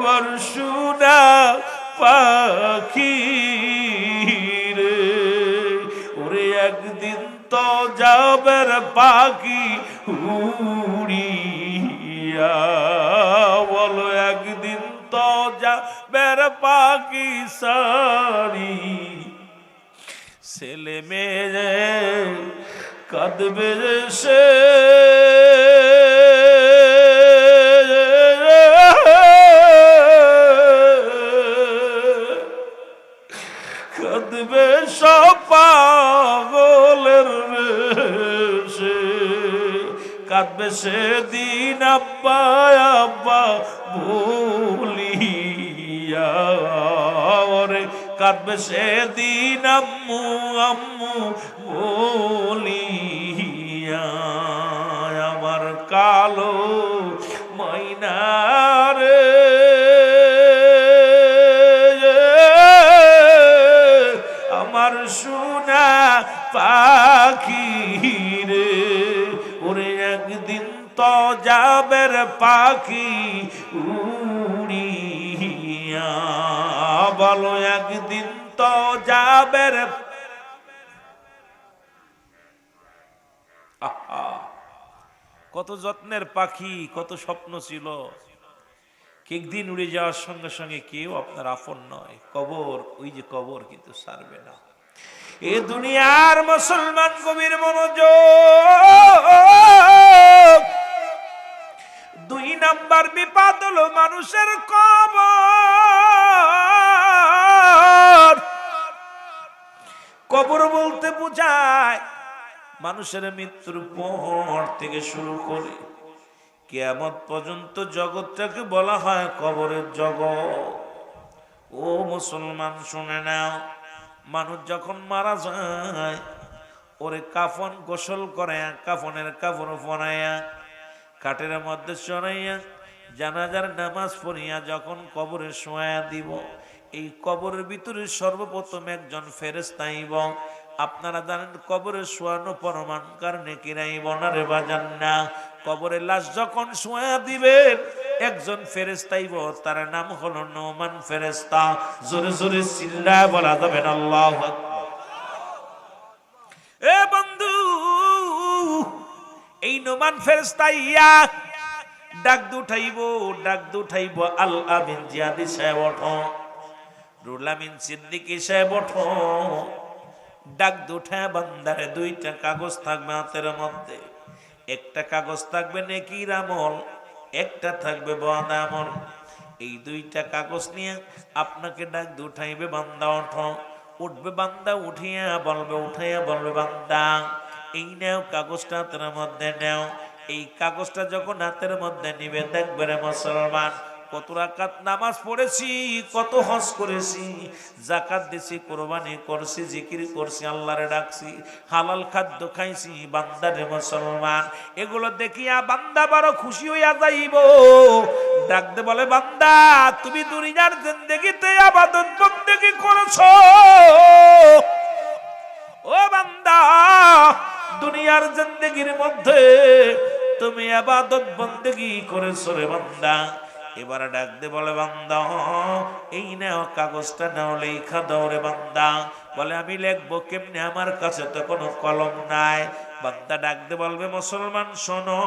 আমার সোনা পাখি রে, ওরে একদিন তো যাবে রে পাখি উড়িয়া, বলো একদিন তো যাবে রে পাখি সারি, ছেলে মেয়ে কাঁদবে সে, কাঁদবে সব পাগলের সে, কাঁদবে সেদিন আব্বা আব্বা বলিয়া, ওরে কাঁদবে সেদিন আম্মু আম্মু বলিয়া, আমার কালো ময়না রে, আমার সোনা পাখি রে, ওরে একদিন তো যাবে রে পাখি উড়িয়া, বলো একদিন তো যাবে রে। কত যত্নের পাখি, কত স্বপ্ন ছিল, একদিন উড়ে যাওয়ার সঙ্গে সঙ্গে কেউ আপনার আপন নয়। কবর, ওই যে কবর কিন্তু ছাড়বে না। এ দুনিয়ার মুসলমান কবির মনোযোগ, 2 নাম্বার বিপদ হলো মানুষের কবর। কবর বলতে বোঝায় মানুষের মৃত্যুর পর থেকে শুরু করে কিয়ামত পর্যন্ত জগৎটাকে বলা হয় কবরের জগৎ। ও মুসলমান শুনে নাও, মানুষ যখন মারা যায় ওরে কাফন গোসল করে, কাফনের কাপড় পরাইয়া খাটের মধ্যে চড়াইয়া জানাজার নামাজ পড়িয়া যখন কবরে শোয়া দিব, এই কবরের ভিতরে সর্বপ্রথম একজন ফেরেশতা আইব। আপনারা জানেন কবরে শোয়ানো পরমানকার নেকির আইব না রে বাজান না। কবরে লাশ যখন শোয়া দিবেন একজন ফেরেশতা আইব, তার নাম হলো নোমান ফেরেশতা। জোরে জোরে চিল্লায় বলা যাবে না আল্লাহু আকবার। এ বন্ধু, এই নোমান ফেরেশতা ইয়া ডাক দুঠাইব, আল আমিন জিয়াদি সাহেব ওঠো, রুহুল আমিন সিদ্দিকী সাহেব ওঠো। ডাক দুঠা বান্দারে 2টা কাগজ থাকবে হাতের মধ্যে, একটা কাগজ থাকবে নেকির আমল, একটা থাকবে বদ আমল। এই 2টা কাগজ নিয়ে আপনাকে ডাক দুঠাইবে, বান্দা ওঠো। উঠবে বান্দা, উঠাইয়া বলবে বান্দা এই নাও কাগজটা হাতের মধ্যে নাও। এই কাগজটা যখন হাতের মধ্যে নিবে দেখবে রে মুসলমান, কত রাকাত নামাজ পড়েছি, কত হজ করেছি, যাকাত দিছি, কুরবানি করছি, জিকির করছি, আল্লাহরে ডাকছি, হালাল খাদ্য খাইছি। বান্দা রে মুসলমান, এগুলো দেখিয়া বান্দা বড় খুশি হইয়া যাইব। ডাকতে বলে বান্দা তুমি দুনিয়ার জিন্দেগিতে ইবাদত বন্দেগি করেছো, ও বান্দা দুনিয়ার জিন্দেগির মধ্যে তুমি ইবাদত বন্দেগি করেছো রে বান্দা। এবার ডাকতে বলে বান্দা এই নাও কাগজটা নাও, লেখা দাও রে বান্দা। বলে আমি লিখবো কেমনে, আমার কাছে তো কোনো কলম নাই। বান্দা ডাকতে বলবে মুসলমান শোনো,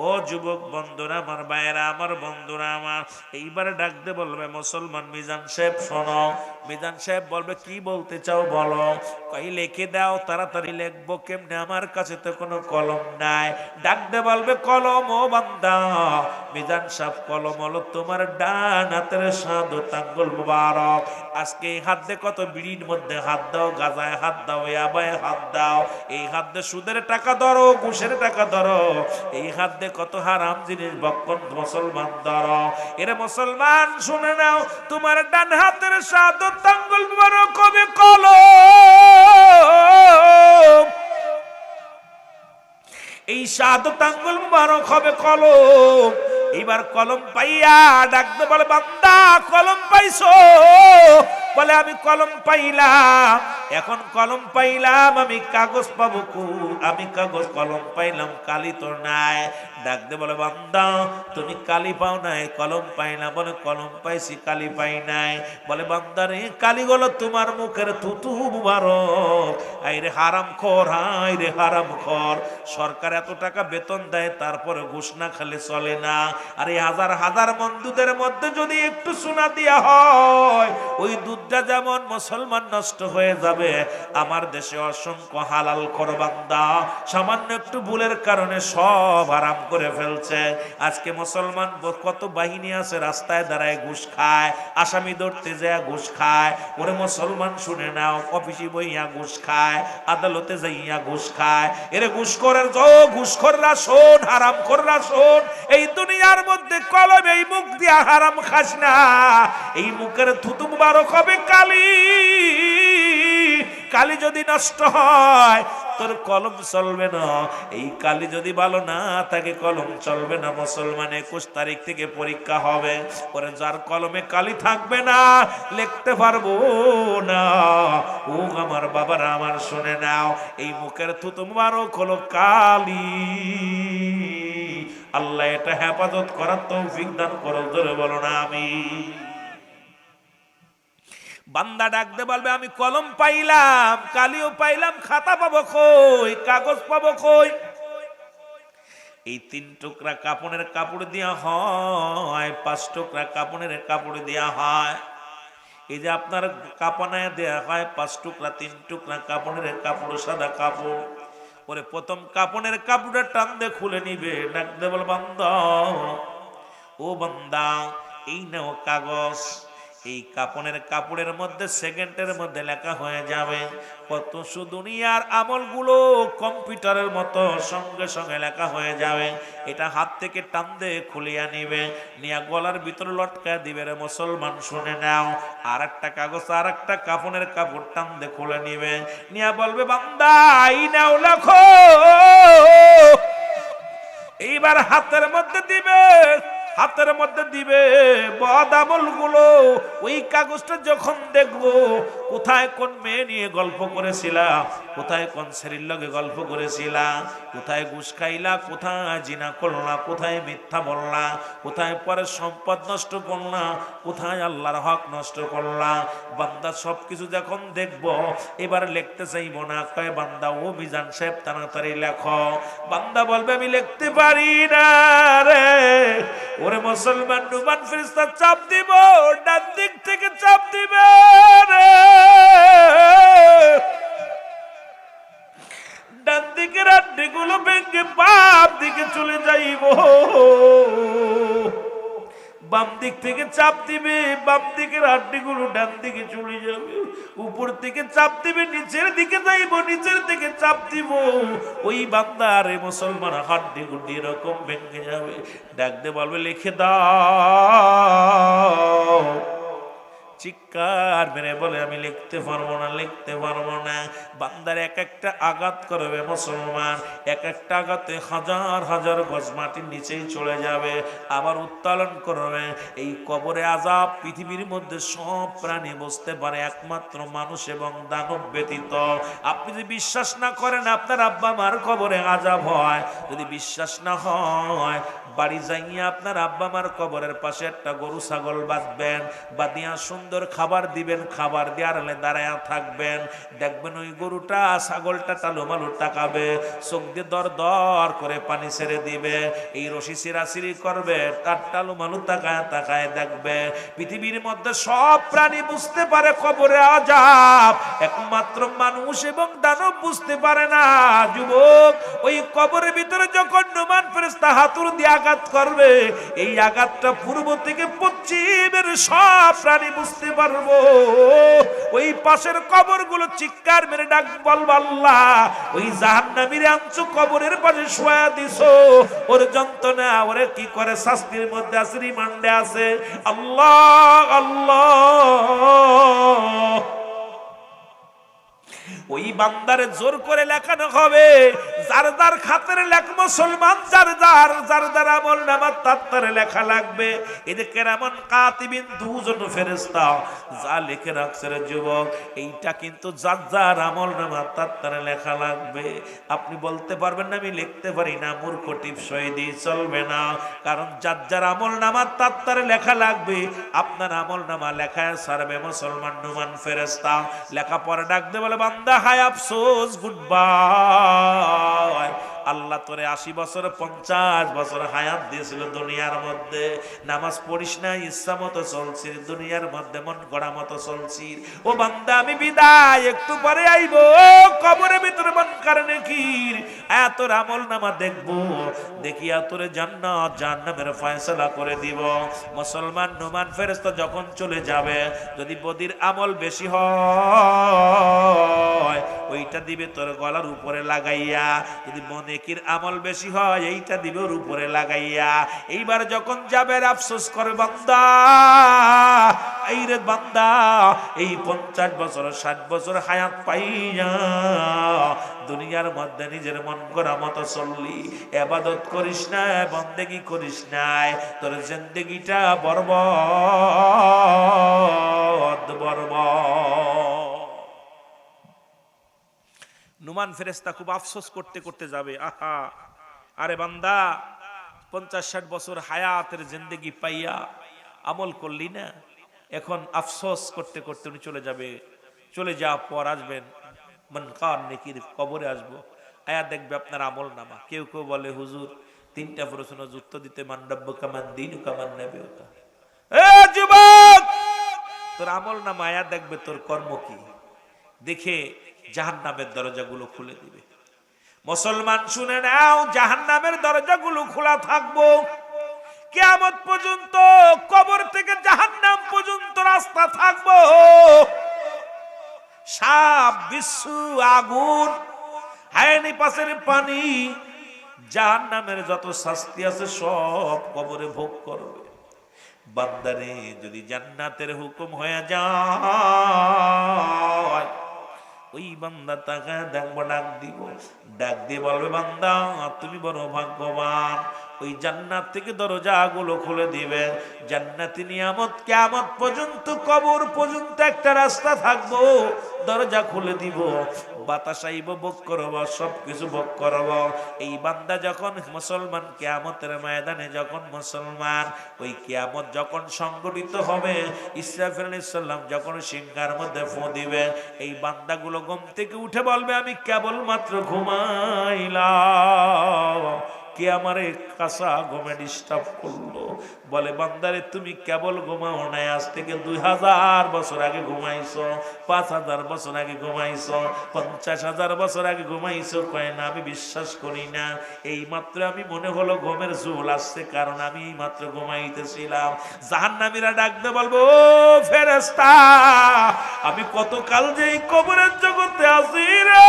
ও যুবক বন্ধুরা আমার, ভাইয়েরা আমার, বন্ধুরা আমার। এইবারে ডাকতে বলবে মুসলমান মিজান সাহেব শোনো। মিজান সাহেব বলবে কি বলতে চাও বলো। কই লিখে দাও, তাড়াতাড়ি লিখবো কেমনে, আমার কাছে তো কোনো কলম নাই। ডাকতে বলবে কলম। ও বান্দা, মিজান সাহেব কলম হলো তোমার ডান হাতের শাহাদাত আঙ্গুল মুবারক। আজকে এই হাত দিয়ে কত বিড়ির মধ্যে হাত দাও, গাজায় হাত দাও, ইয়াবায় হাত দাও, এই হাত দিয়ে সুদের টাকা ধরো, ঘুষের টাকা ধরো, এই হাত দিয়ে কত হারাম জিনিস ভক্ষণ মুসলমান ধরো। এরে মুসলমান শুনে নাও, তোমার ডান হাতের শাহাদাত আঙ্গুল মুবারক হবে কলম। এই শাহাদাত আঙ্গুল মুবারক হবে কলম। এবার কলম পাইয়া ডাকতে বলে বান্দা কলম পাইছো। বলে আমি কলম পাইলাম। এখন কলম পাইলাম, আমি কাগজ পাবো কই? আমি কাগজ কলম পাইলাম, কালি তো নাই। ডাক দে বলে বান্দা তুমি কালি পাও নাই, কলম পাই না? বলে কলম পাইছি, কালি পাই নাই। বলে বান্দা রে, কালি গুলো তোমার মুখের থুতু মুবারক। আইরে হারাম খোর, হাইরে হারাম খোর। সরকার এত টাকা বেতন দেয়, তারপরে ঘুষ না খেলে চলে না। আর এই হাজার হাজার বন্ধুদের মধ্যে যদি একটু সোনা দিয়া হয়, ওই দুধটা যেমন মুসলমান নষ্ট হয়ে যাবে। আমার দেশে অসংখ্য হালাল খোর বান্দা সামান্য একটু ভুলের কারণে সব হারাম করে ফেলছে। আজকে মুসলমান কত বাহিনী আছে, রাস্তায় দাঁড়ায় ঘুষ খায়, আসামি ধরতে যায় ঘুষ খায়। ওরে মুসলমান শুনে নাও, অফিসে বইয়া ঘুষ খায়, আদালতে যাইয়া ঘুষ খায়। এরে ঘুষখোরের ঘুষখোররা শোন, হারামখোররা শোন, এই দুনিয়ার মধ্যে কলম এই মুখ দিয়া হারাম খাস না। এই মুখের থুতু মুবারক হবে কালি। কালি যদি নষ্ট হয়, তোর কলম চলবে না। এই কালি যদি ভালো না থাকে, কলম চলবে না। মুসলমান 21 তারিখ থেকে পরীক্ষা হবে। পরে যার কলমে কালি থাকবে না, লিখতে পারবো না। ও আমার বাবারা, আমার শুনে নাও, এই মুখের থুতু মুবারক হলো কালি। আল্লাহ এটা হেফাজত করার তৌফিক দান করো, জোরে বলো না আমিন। বান্দা ডাকতে বলবে আমি কলম পাইলাম, কালিও পাইলাম, খাতা পাবো কই, কাগজ পাবো কই? এই 3 টুকরা কাপড়ের কাপড় দেওয়া হয়, 5 টুকরা কাপড়ের কাপড় দেওয়া হয়। এই যে আপনার কাপড়ায় দেওয়া হয় 5 টুকরা, 3 টুকরা কাপড়ের কাপড়, সাদা কাপড়। ওরে প্রথম কাপড়ের কাপড়টা টান দিয়ে খুলে নিবে। ডাকতে বল বান্দা, ও বান্দা এই নাও কাগজ। এই কাপড়ের মধ্যে সেকেন্ডের মধ্যে লেখা হয়ে যাবে। কত দুনিয়ার আমলগুলো কম্পিউটারের মতো সঙ্গে সঙ্গে লেখা হয়ে যাবে। এটা হাত থেকে টান দিয়ে খুলিয়া নিবে, নিয়া গলার ভিতরে লটকায় দিবে। রে মুসলমান শুনে নাও, আর একটা কাগজ, আর একটা কাপড়ের কাপড় টান দিয়ে খুলে নিবে, নিয়া বলবে বান্দা এই নাও লেখো। এইবার হাতের মধ্যে দিবে, হাতের মধ্যে দিবে বদ আমল গুলো। ওই কাগজটা যখন দেখবো, কোথায় কোন মেয়ে নিয়ে গল্প করেছিলা, কোথায় কোন ছেলের লগে গল্প করেছিলা, কোথায় ঘুষ খাইলা, কোথায় জিনা করলা, কোথায় মিথ্যা বললা, কোথায় পরে সম্পদ নষ্ট করলা, কোথায় আল্লাহর হক নষ্ট করলা। বান্দা সবকিছু যখন দেখবো, এবার লিখতে চাইব না। কয় বান্দা ও মিজান সাহেব তাড়াতাড়ি লেখো। বান্দা বলবে আমি লিখতে পারি না রে। ওরে মুসলমান, নুমান ফেরেশতা চাপ দিব, ডান দিক থেকে চাপ দিবে রে। ডান দিকের আড্ডিগুলো ভেঙে বাম দিকে চলে যাইব। বাম দিক থেকে চাপ দিবে, বাম দিকের আড্ডিগুলো ডান দিকে চলে যাবে। উপর থেকে চাপ দিবে, নিচের দিকে যাইব, নিচের দিকে চাপ দিব। ওই বান্দার মুসলমান হাড্ডি গুড্ডি এরকম ভেঙে যাবে। ডাকতে বলবে লিখে দাও। চিৎকার মেরে বলে আমি লিখতে পারবো না, লিখতে পারবো না। বান্দার এক একটা আঘাত করবে মুসলমান, এক একটা আঘাতে হাজার হাজার গজ মাটির নিচেই চলে যাবে, আবার উত্তোলন করবে। এই কবরে আযাব পৃথিবীর মধ্যে সব প্রাণী বুঝতে পারে, একমাত্র মানুষ এবং দানব ব্যতীত। আপনি যদি বিশ্বাস না করেন আপনার আব্বা মার কবরে আযাব হয়, যদি বিশ্বাস না হয় বাড়ি যাইয়া আপনার আব্বা মার কবরের পাশে একটা গরু ছাগল বাঁধবেন, বাঁধিয়া সুন্দর খাবার দিবেন, খাবার দিয়ে আড়ালে দাঁড়ায়া থাকবেন। দেখবেন ওই গরুটা ছাগলটা টালুমালু তাকাবে, চোখ দিয়ে দর দর করে পানি ছেড়ে দিবে, এই রশি ছিঁড়াছিঁড়ি করবে, তার টালুমালু তাকায় তাকায় দেখবে। পৃথিবীর মধ্যে সব প্রাণী বুঝতে পারে কবরে আযাব, একমাত্র মানুষ এবং দানব বুঝতে পারে না। যুবক, ওই কবরের ভিতরে যখন নুমান ফেরেশতা হাতুড় দিয়ে আঘাত করবে, এই আঘাতটা পূর্ব থেকে পশ্চিমের সব প্রাণী বুঝতে পারবো। ওই পাশের কবরগুলো চিৎকার মেরে ডাক বলবো আল্লাহ ওই জাহান্নামীর আনছো কবরের পাশে শোয়া দিছো, ওর যন্ত্রণা ওরে কি করে শাস্তির মধ্যে আছে, রিমান্ডে আছে। আল্লাহ আল্লাহ ওই বান্দারে জোর করে লেখানো হবে, যার যার খাতের লেখ মুসলমান, যার যার আমল নামা তার লেখা লাগবে। এই যে কেরামান কাতিবিন, দুজন ফেরেশতা যা লিখে রাখছে রে যুবক, এইটা কিন্তু যার যার আমল নামা তার লেখা লাগবে। আপনি বলতে পারবেন না আমি লিখতে পারি না, মূর্খ টিপসই দিয়ে চলবে না। কারণ যার যার আমল নামা তার লেখা লাগবে। আপনার আমল নামা লেখায় সারবে মুসলমান নুমান ফেরেশতা। লেখাপড়া ডাকতে বলে, বান্দা হায় আফসোস, গুড বাই। আল্লাহ তোরে 80 বছর 50 বছর হায়াত দিয়েছিল দুনিয়ার মধ্যে, নামাজ পড়িস না, ইচ্ছা মতো চলছিস দুনিয়ার মধ্যে, মন গড়া মতো চলছিস। ও বান্দা আমি বিদায়, একটু পরে আইবো কবরের ভিতরে মন কারণে কি এত আমল নামা দেখবো, দেখিয়া তোরে জান্নাত জাহান্নামের ফয়সালা করে দিব। মুসলমান নুমান ফেরেশতা যখন চলে যাবে, যদি বদির আমল বেশি হয় ওইটা দিবে তোর গলার উপরে লাগাইয়া, যদি নেকির আমল বেশি হয় এইটা দিবে ওর উপরে লাগাইয়া। এইবার যখন যাবে আফসোস করে বান্দা, এই রে বান্দা এই 50 বছর 60 বছর হায়াত পাইয়া দুনিয়ার মধ্যে নিজের মন করা মতো চললি, ইবাদত করিস না, বন্দেগি করিস নাই, তোর জিন্দেগিটা বরবাদ বরবাদ। নুমান ফেরেশতা খুব আফসোস করতে করতে যাবে, আহা আরে বান্দা 50-60 বছর হায়াতের জিন্দেগি পাইয়া আমল করলি না, এখন আফসোস করতে করতে উনি চলে যাবে। চলে যাওয়ার পর আসবেন মনকার নেকির কবরে আসবো, আয়া দেখবে আপনার আমল নামা। কেউ কেউ বলে হুজুর 3টা প্রশ্ন উত্তর দিতে, মান্ডব্য কামান দিন কামান নেবে ওটা। এ যুবক, তোর আমল নামা আয়া দেখবে তোর কর্ম কি, দেখে জাহান্নামের দরজাগুলো খুলে দিবে। মুসলমান শুনে নাও, জাহান্নামের দরজাগুলো খোলা থাকবো কিয়ামত পর্যন্ত, কবর থেকে জাহান্নাম পর্যন্ত রাস্তা থাকবো। সাপ, বিচ্ছু, আগুন, হায়নি পাশের পানি, জাহান্নামের যত শাস্তি আছে সব কবরে ভোগ করবে। বান্দারে যদি জান্নাতের হুকুম হয়ে যায়, ওই বান্দা তাকে দেখবো, ডাক দিয়ে বলবে, বান্দা তুমি বড় ভাগ্যবান। ওই জান্নাত থেকে দরজাগুলো খুলে দিবে, জান্নাতি নিয়ামত কিয়ামত পর্যন্ত, কবর পর্যন্ত একটা রাস্তা থাকবো, দরজা খুলে দিব, বাতাস আইব, ভোগ করব, সবকিছু ভোগ করব। এই বান্দা যখন মুসলমান কিয়ামতের ময়দানে, যখন মুসলমান ওই কিয়ামত যখন সংগঠিত হবে, ইসরাফিল আলাইহিস সালাম যখন সিংহার মধ্যে ফু দিবে, এই বান্দাগুলো ঘুম থেকে উঠে বলবে, আমি কেবলমাত্র ঘুমাইলাম, কে আমারে কাঁচা ঘুমে ডিস্টার্ব করলো। বলে, বান্দারে তুমি কেবল ঘুমাও নাই, আজ থেকে 2000 বছর আগে ঘুমাইছো, 5000 বছর আগে ঘুমাইছো, 50,000 বছর আগে ঘুমাইছো। কয় না, আমি বিশ্বাস করি না, এই মাত্র আমি মনে হলো ঘুমের ঝোল আসছে, কারণ আমি এই মাত্র ঘুমাইতেছিলাম। জাহান্নামীরা ডাকতে বলবো, ও ফেরেশতা, আমি কতকাল যে এই কবরের জগতে আছি রে,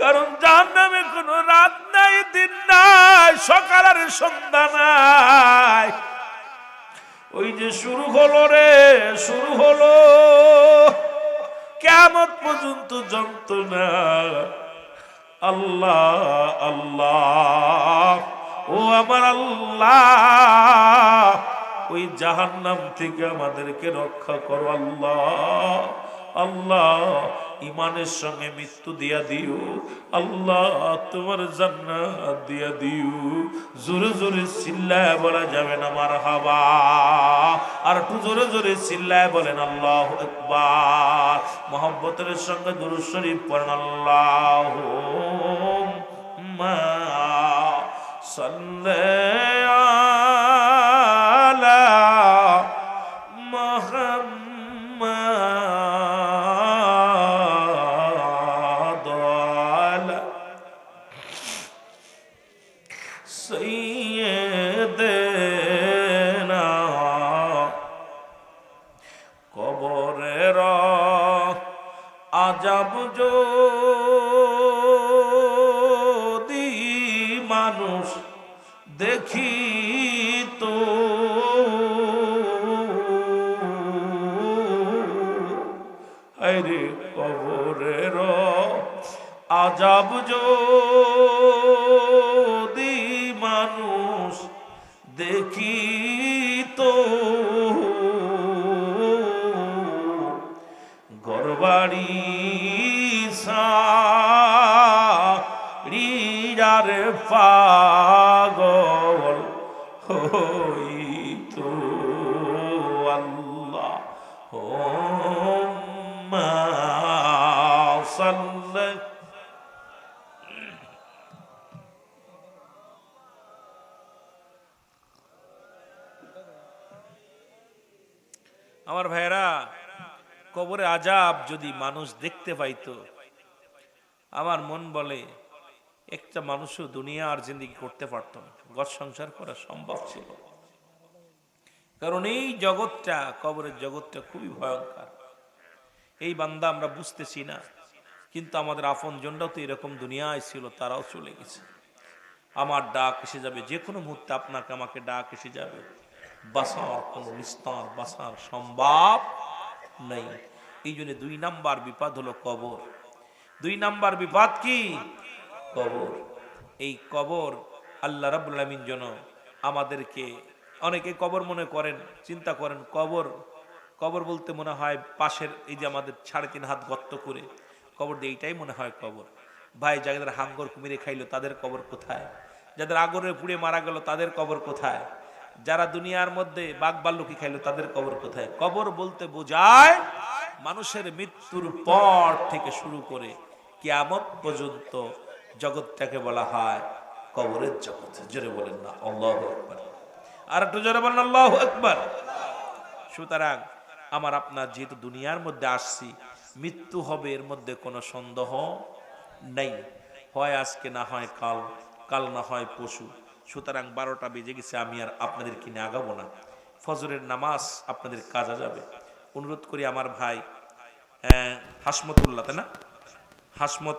কারণ জাহান্নামে কোনো রাত নাই, দিন নাই, সকাল আর সন্ধ্যা নাই। ওই যে শুরু হলো রে, শুরু হলো কিয়ামত পর্যন্ত যন্ত্রণা। আল্লাহ আল্লাহ, ও আমার আল্লাহ, ওই জাহান্নাম থেকে আমাদেরকে রক্ষা করো আল্লাহ। আল্লাহ ইমানের সঙ্গে মৃত্যু দিয়া দিও, আল্লাহ তোমার জান্নাত দিয়া দিও। জোরে জোরে চিল্লায় বলা যাবে না মারহাবা, আর একটু জোরে জোরে চিল্লায় বলেন আল্লাহু আকবার। মুহাব্বতের সঙ্গে দুরূদ শরীফ পড়েন, আল্লাহুম্মা সাল্লি আলা মুহাম্মাদ সাইয়্যিদিনা। কবরের আযাব যদি মানুষ দেখিতো, আজাব যদি মানুষ দেখিতো, ঘরবাড়ি সারিয়ার পাগল হইতো। আল্লাহ সাল্লি। আমার ভাইরা, কবরে আজাব যদি মানুষ দেখতে পাইতো, আমার মন বলে একটা মানুষও দুনিয়া আর জিন্দেগি করতে পারত না, ঘর সংসার করা সম্ভব ছিল। কারণ এই জগৎটা, কবরের জগৎটা খুবই ভয়ঙ্কর। এই বান্দা আমরা বুঝতেছি না, কিন্তু আমাদের আপন জনরাও তো এরকম দুনিয়ায় ছিল, তারাও চলে গেছে। আমার ডাক এসে যাবে, যে কোনো মুহূর্তে আপনাকে আমাকে ডাক এসে যাবে। বাঁচার কোনো নিস্তার, বাঁচার সম্ভব নেই। এই জন্য 2 নাম্বার বিপদ হলো কবর। 2 নাম্বার বিপদ কি? কবর। এই কবর আল্লাহ রাব্বুল আলামিন যেন আমাদেরকে, অনেকে কবর মনে করেন, চিন্তা করেন কবর, কবর বলতে মনে হয় পাশের এই যে আমাদের 3.5 হাত গর্ত করে কবর দিয়ে, এইটাই মনে হয় কবর। ভাই, যাদের হাঙ্গর কুমিরে খাইলো তাদের কবর কোথায়? যাদের আগরে পুড়ে মারা গেল তাদের কবর কোথায়? যারা দুনিয়ার মধ্যে বাঘ ভাল্লুকি খাইলো তাদের কবর কোথায়? কবর বলতে বোঝায় মানুষের মৃত্যুর পর থেকে শুরু করে কিয়ামত পর্যন্ত জগৎটাকে বলা হয় কবরের জগৎ। জোরে বলেন না আল্লাহু আকবার। আর একটু জোরে বলেন আল্লাহু আকবার। সুতরাং আমার আপনার যেহেতু দুনিয়ার মধ্যে আসছি, মৃত্যু হবে এর মধ্যে কোনো সন্দেহ নেই। হয় আজকে, না হয় কাল, কাল না হয় পশু। সুতরাং 12টা বেজে গেছে, আমি আর আপনাদের কিনে আগাবো না। ফজরের নামাজ আপনাদের কাজা যাবে। অনুরোধ করি আমার ভাই হাসমতুল্লাহ, তাই না, হাসমত